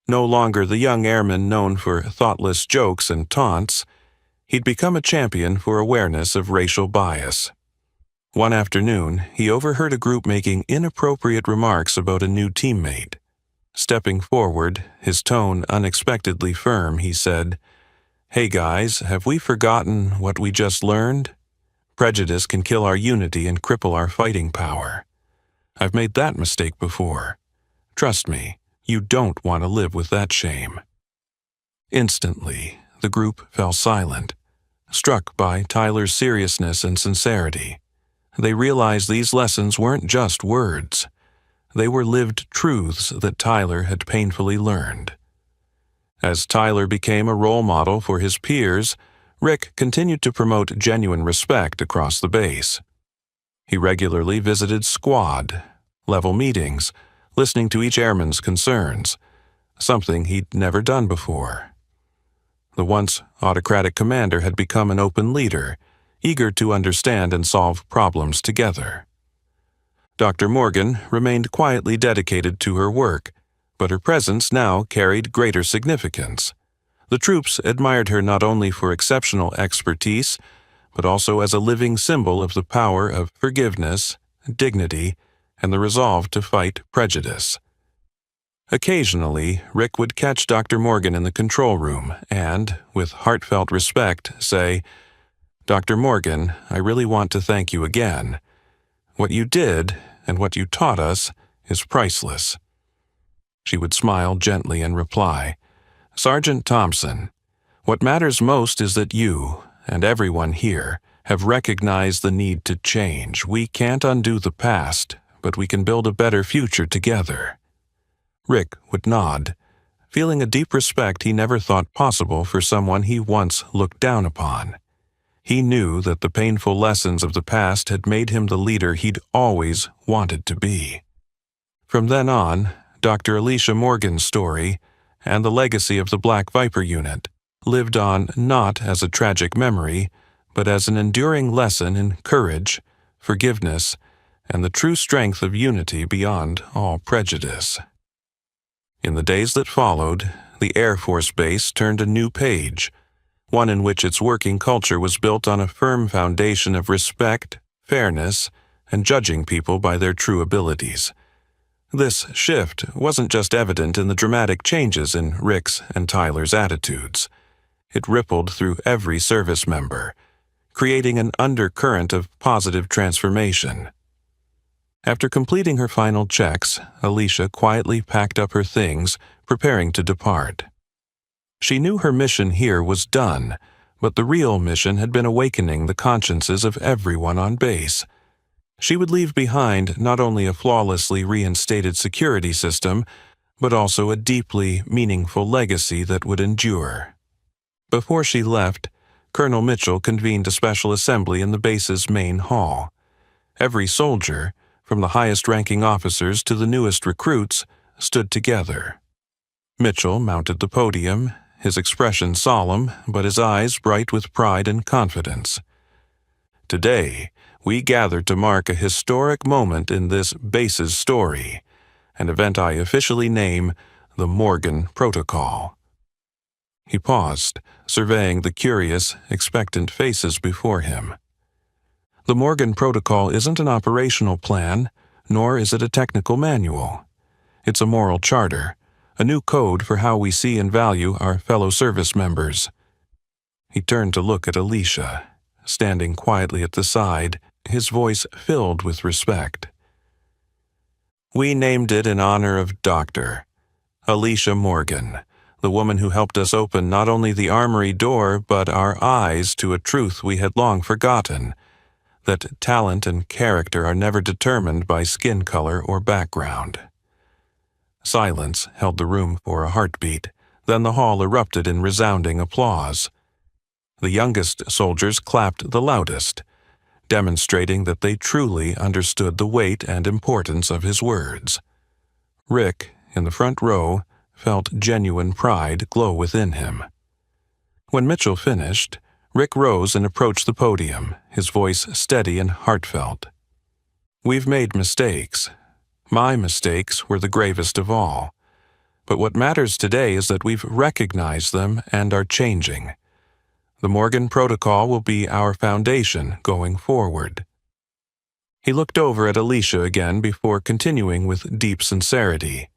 No longer the young airman known for thoughtless jokes and taunts, he'd become a champion for awareness of racial bias. One afternoon, he overheard a group making inappropriate remarks about a new teammate. Stepping forward, his tone unexpectedly firm, he said, "Hey guys, have we forgotten what we just learned? Prejudice can kill our unity and cripple our fighting power. I've made that mistake before. Trust me, you don't want to live with that shame." Instantly, the group fell silent, struck by Tyler's seriousness and sincerity. They realized these lessons weren't just words. They were lived truths that Tyler had painfully learned. As Tyler became a role model for his peers, Rick continued to promote genuine respect across the base. He regularly visited squad level meetings, listening to each airman's concerns, something he'd never done before. The once autocratic commander had become an open leader, eager to understand and solve problems together. Dr. Morgan remained quietly dedicated to her work, but her presence now carried greater significance. The troops admired her not only for exceptional expertise, but also as a living symbol of the power of forgiveness, dignity, and the resolve to fight prejudice. Occasionally, Rick would catch Dr. Morgan in the control room and, with heartfelt respect, say, "Dr. Morgan, I really want to thank you again. What you did and what you taught us is priceless." She would smile gently and reply, "Sergeant Thompson, what matters most is that you, and everyone here, have recognized the need to change. We can't undo the past, but we can build a better future together." Rick would nod, feeling a deep respect he never thought possible for someone he once looked down upon. He knew that the painful lessons of the past had made him the leader he'd always wanted to be. From then on, Dr. Alicia Morgan's story, and the legacy of the Black Viper unit, lived on not as a tragic memory, but as an enduring lesson in courage, forgiveness, and the true strength of unity beyond all prejudice. In the days that followed, the Air Force Base turned a new page, one in which its working culture was built on a firm foundation of respect, fairness, and judging people by their true abilities. This shift wasn't just evident in the dramatic changes in Rick's and Tyler's attitudes. It rippled through every service member, creating an undercurrent of positive transformation. After completing her final checks, Alicia quietly packed up her things, preparing to depart. She knew her mission here was done, but the real mission had been awakening the consciences of everyone on base. She would leave behind not only a flawlessly reinstated security system, but also a deeply meaningful legacy that would endure. Before she left, Colonel Mitchell convened a special assembly in the base's main hall. Every soldier, from the highest-ranking officers to the newest recruits, stood together. Mitchell mounted the podium, his expression solemn, but his eyes bright with pride and confidence. "Today, we gather to mark a historic moment in this base's story, an event I officially name the Morgan Protocol." He paused, surveying the curious, expectant faces before him. The Morgan Protocol isn't an operational plan, nor is it a technical manual. It's a moral charter, a new code for how we see and value our fellow service members. He turned to look at Alicia, standing quietly at the side, his voice filled with respect. "We named it in honor of Dr. Alicia Morgan, the woman who helped us open not only the armory door but our eyes to a truth we had long forgotten, that talent and character are never determined by skin color or background." Silence held the room for a heartbeat, then the hall erupted in resounding applause. The youngest soldiers clapped the loudest, demonstrating that they truly understood the weight and importance of his words. Rick, in the front row, felt genuine pride glow within him. When Mitchell finished, Rick rose and approached the podium, his voice steady and heartfelt. "We've made mistakes. My mistakes were the gravest of all. But what matters today is that we've recognized them and are changing. The Morgan Protocol will be our foundation going forward." He looked over at Alicia again before continuing with deep sincerity.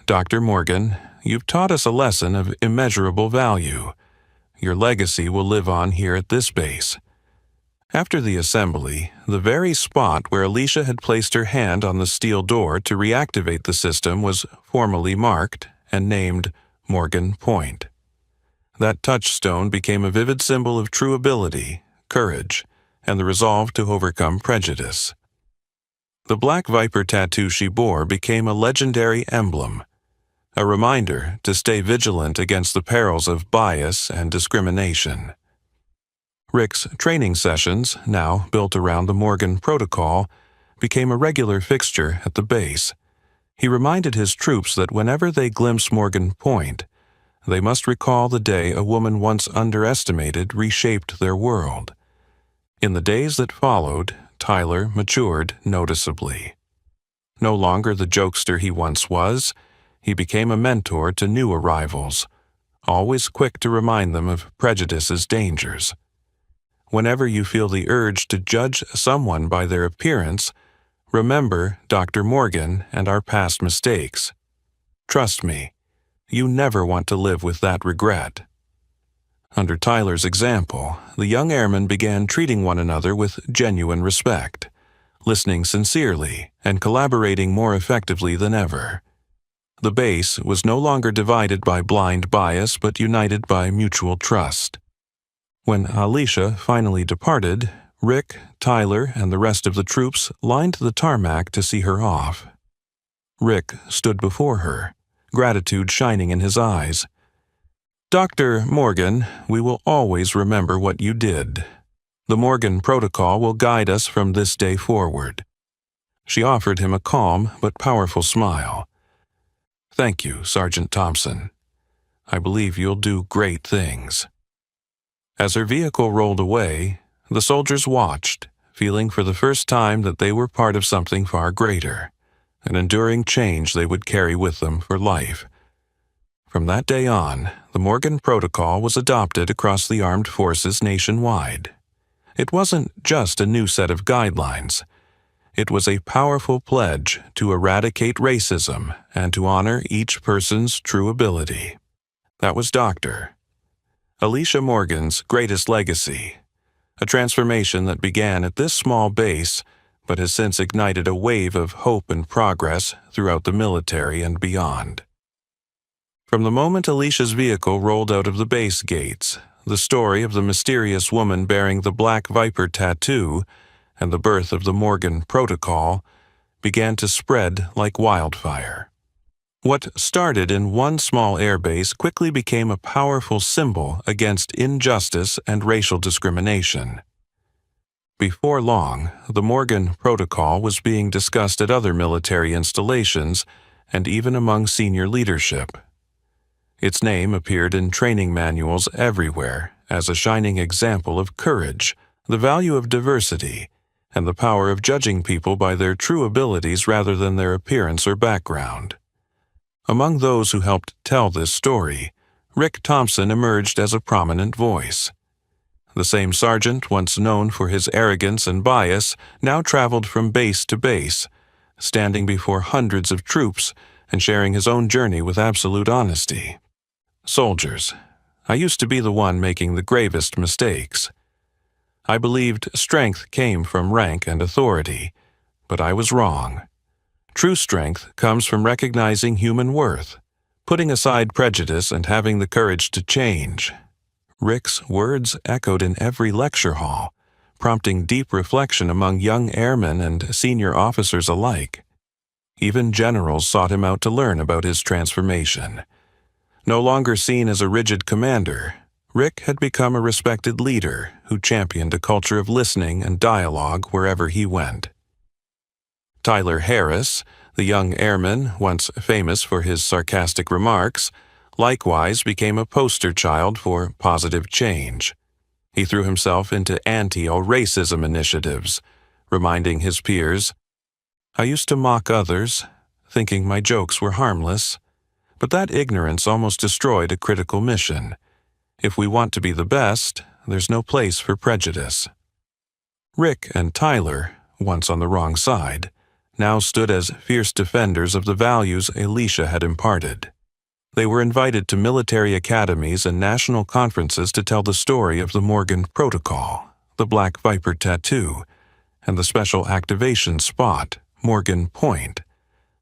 Dr. Morgan, you've taught us a lesson of immeasurable value. Your legacy will live on here at this base. After the assembly, the very spot where Alicia had placed her hand on the steel door to reactivate the system was formally marked and named Morgan Point. That touchstone became a vivid symbol of true ability, courage, and the resolve to overcome prejudice. The black viper tattoo she bore became a legendary emblem, a reminder to stay vigilant against the perils of bias and discrimination. Rick's training sessions, now built around the Morgan Protocol, became a regular fixture at the base. He reminded his troops that whenever they glimpse Morgan Point, they must recall the day a woman once underestimated reshaped their world. In the days that followed, Tyler matured noticeably. No longer the jokester he once was, he became a mentor to new arrivals, always quick to remind them of prejudice's dangers. Whenever you feel the urge to judge someone by their appearance, remember Dr. Morgan and our past mistakes. Trust me, you never want to live with that regret. Under Tyler's example, the young airmen began treating one another with genuine respect, listening sincerely and collaborating more effectively than ever. The base was no longer divided by blind bias but united by mutual trust. When Alicia finally departed, Rick, Tyler, and the rest of the troops lined the tarmac to see her off. Rick stood before her, gratitude shining in his eyes. Dr. Morgan, we will always remember what you did. The Morgan Protocol will guide us from this day forward. She offered him a calm but powerful smile. Thank you, Sergeant Thompson. I believe you'll do great things. As her vehicle rolled away, the soldiers watched, feeling for the first time that they were part of something far greater, an enduring change they would carry with them for life. From that day on, the Morgan Protocol was adopted across the armed forces nationwide. It wasn't just a new set of guidelines. It was a powerful pledge to eradicate racism and to honor each person's true ability. That was Dr. Alicia Morgan's greatest legacy, a transformation that began at this small base but has since ignited a wave of hope and progress throughout the military and beyond. From the moment Alicia's vehicle rolled out of the base gates, the story of the mysterious woman bearing the Black Viper tattoo and the birth of the Morgan Protocol began to spread like wildfire. What started in one small airbase quickly became a powerful symbol against injustice and racial discrimination. Before long, the Morgan Protocol was being discussed at other military installations and even among senior leadership. Its name appeared in training manuals everywhere as a shining example of courage, the value of diversity, and the power of judging people by their true abilities rather than their appearance or background. Among those who helped tell this story, Rick Thompson emerged as a prominent voice. The same sergeant, once known for his arrogance and bias, now traveled from base to base, standing before hundreds of troops and sharing his own journey with absolute honesty. Soldiers, I used to be the one making the gravest mistakes. I believed strength came from rank and authority, but I was wrong. True strength comes from recognizing human worth, putting aside prejudice and having the courage to change. Rick's words echoed in every lecture hall, prompting deep reflection among young airmen and senior officers alike. Even generals sought him out to learn about his transformation. No longer seen as a rigid commander, Rick had become a respected leader who championed a culture of listening and dialogue wherever he went. Tyler Harris, the young airman once famous for his sarcastic remarks, likewise became a poster child for positive change. He threw himself into anti-racism initiatives, reminding his peers, I used to mock others, thinking my jokes were harmless, but that ignorance almost destroyed a critical mission. If we want to be the best, there's no place for prejudice. Rick and Tyler, once on the wrong side, now stood as fierce defenders of the values Alicia had imparted. They were invited to military academies and national conferences to tell the story of the Morgan Protocol, the Black Viper tattoo, and the special activation spot, Morgan Point,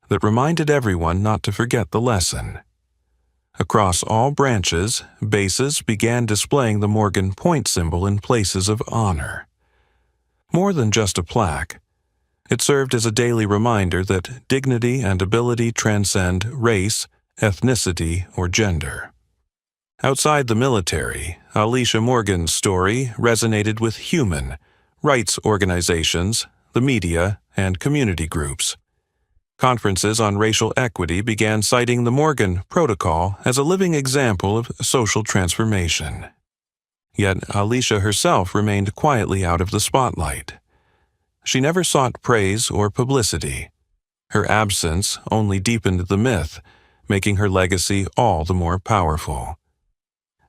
that reminded everyone not to forget the lesson. Across all branches, bases began displaying the Morgan Point symbol in places of honor. More than just a plaque, it served as a daily reminder that dignity and ability transcend race, ethnicity, or gender. Outside the military, Alicia Morgan's story resonated with human rights organizations, the media, and community groups. Conferences on racial equity began citing the Morgan Protocol as a living example of social transformation. Yet Alicia herself remained quietly out of the spotlight. She never sought praise or publicity. Her absence only deepened the myth, making her legacy all the more powerful.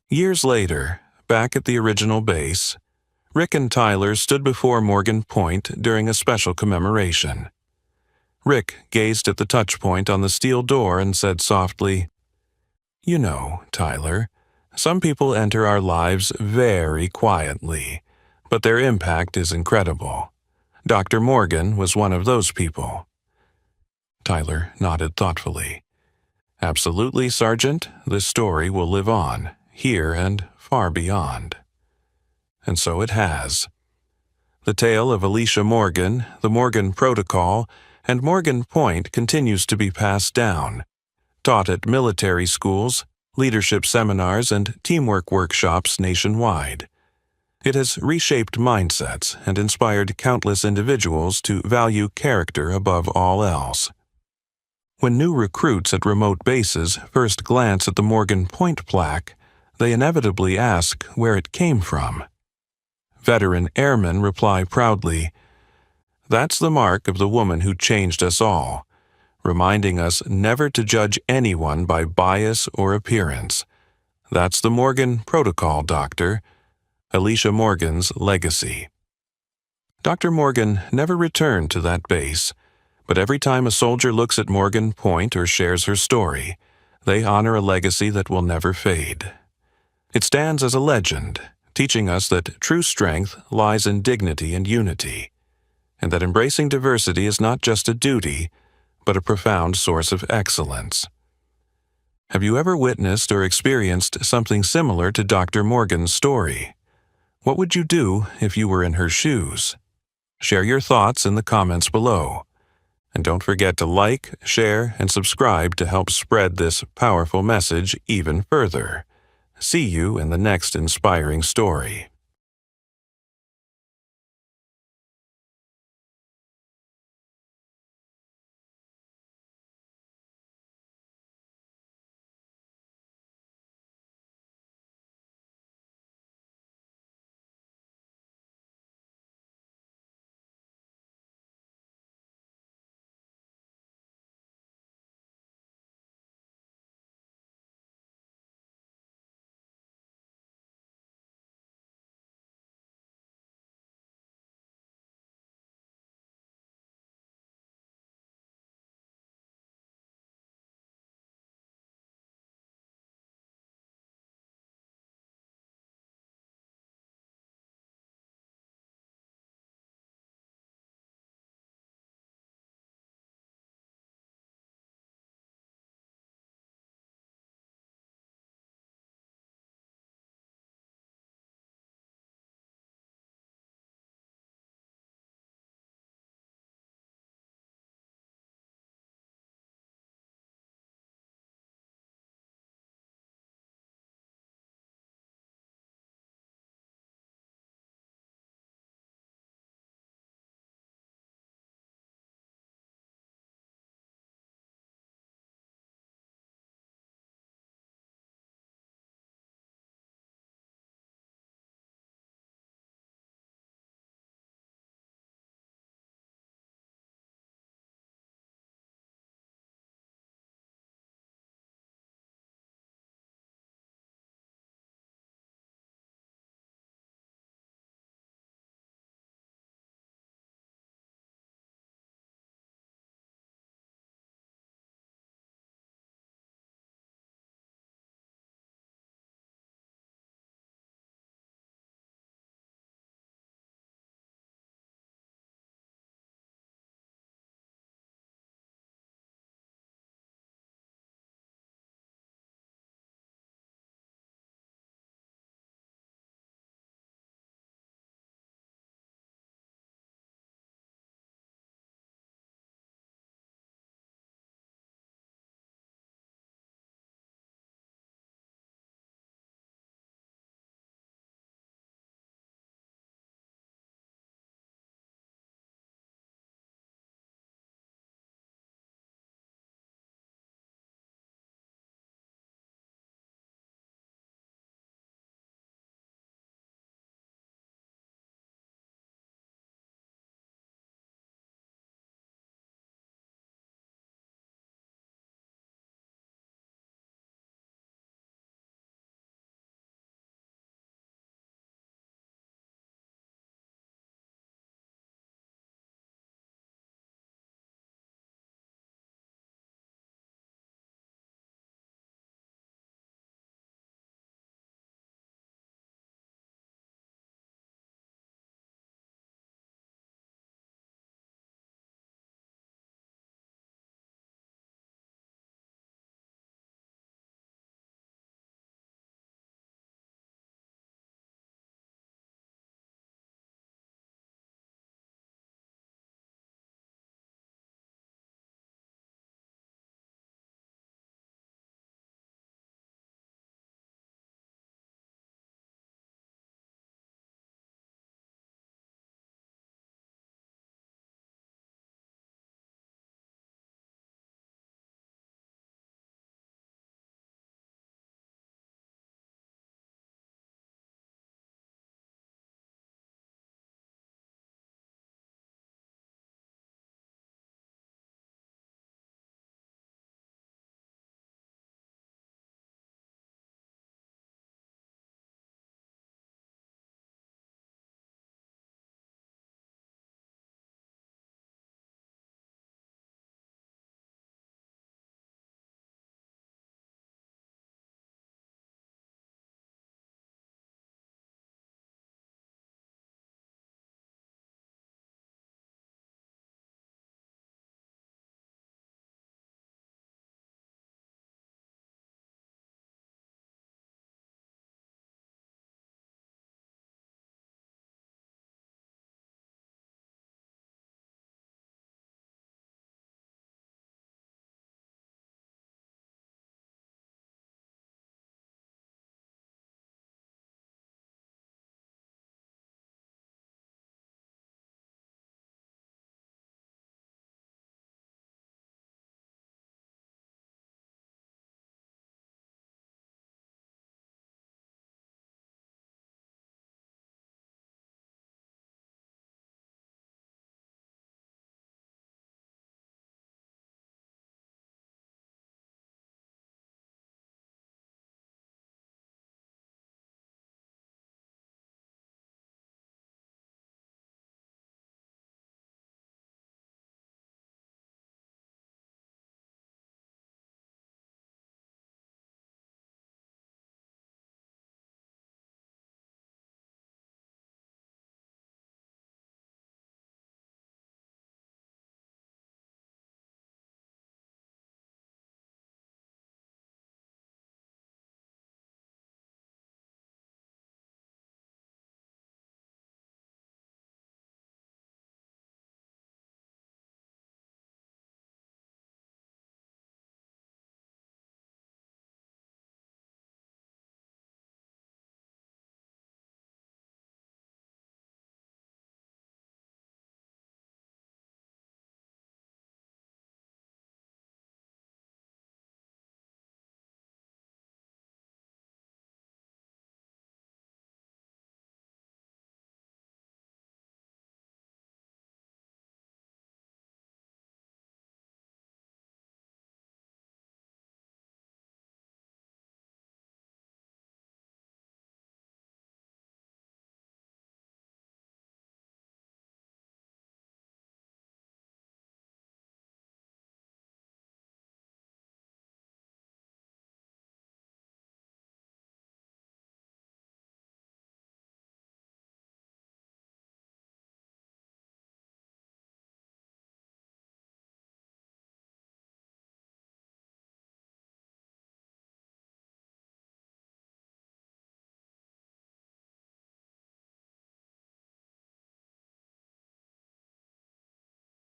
Years later, back at the original base, Rick and Tyler stood before Morgan Point during a special commemoration. Rick gazed at the touch point on the steel door and said softly, "You know, Tyler, some people enter our lives very quietly, but their impact is incredible. Dr. Morgan was one of those people." Tyler nodded thoughtfully. "Absolutely, Sergeant, this story will live on, here and far beyond." And so it has. The tale of Alicia Morgan, the Morgan Protocol, and Morgan Point continues to be passed down, taught at military schools, leadership seminars, and teamwork workshops nationwide. It has reshaped mindsets and inspired countless individuals to value character above all else. When new recruits at remote bases first glance at the Morgan Point plaque, they inevitably ask where it came from. Veteran airmen reply proudly, "That's the mark of the woman who changed us all," reminding us never to judge anyone by bias or appearance. That's the Morgan Protocol, Doctor. Alicia Morgan's legacy. Dr. Morgan never returned to that base, but every time a soldier looks at Morgan Point or shares her story, they honor a legacy that will never fade. It stands as a legend, teaching us that true strength lies in dignity and unity, and that embracing diversity is not just a duty, but a profound source of excellence. Have you ever witnessed or experienced something similar to Dr. Morgan's story? What would you do if you were in her shoes? Share your thoughts in the comments below. And don't forget to like, share, and subscribe to help spread this powerful message even further. See you in the next inspiring story.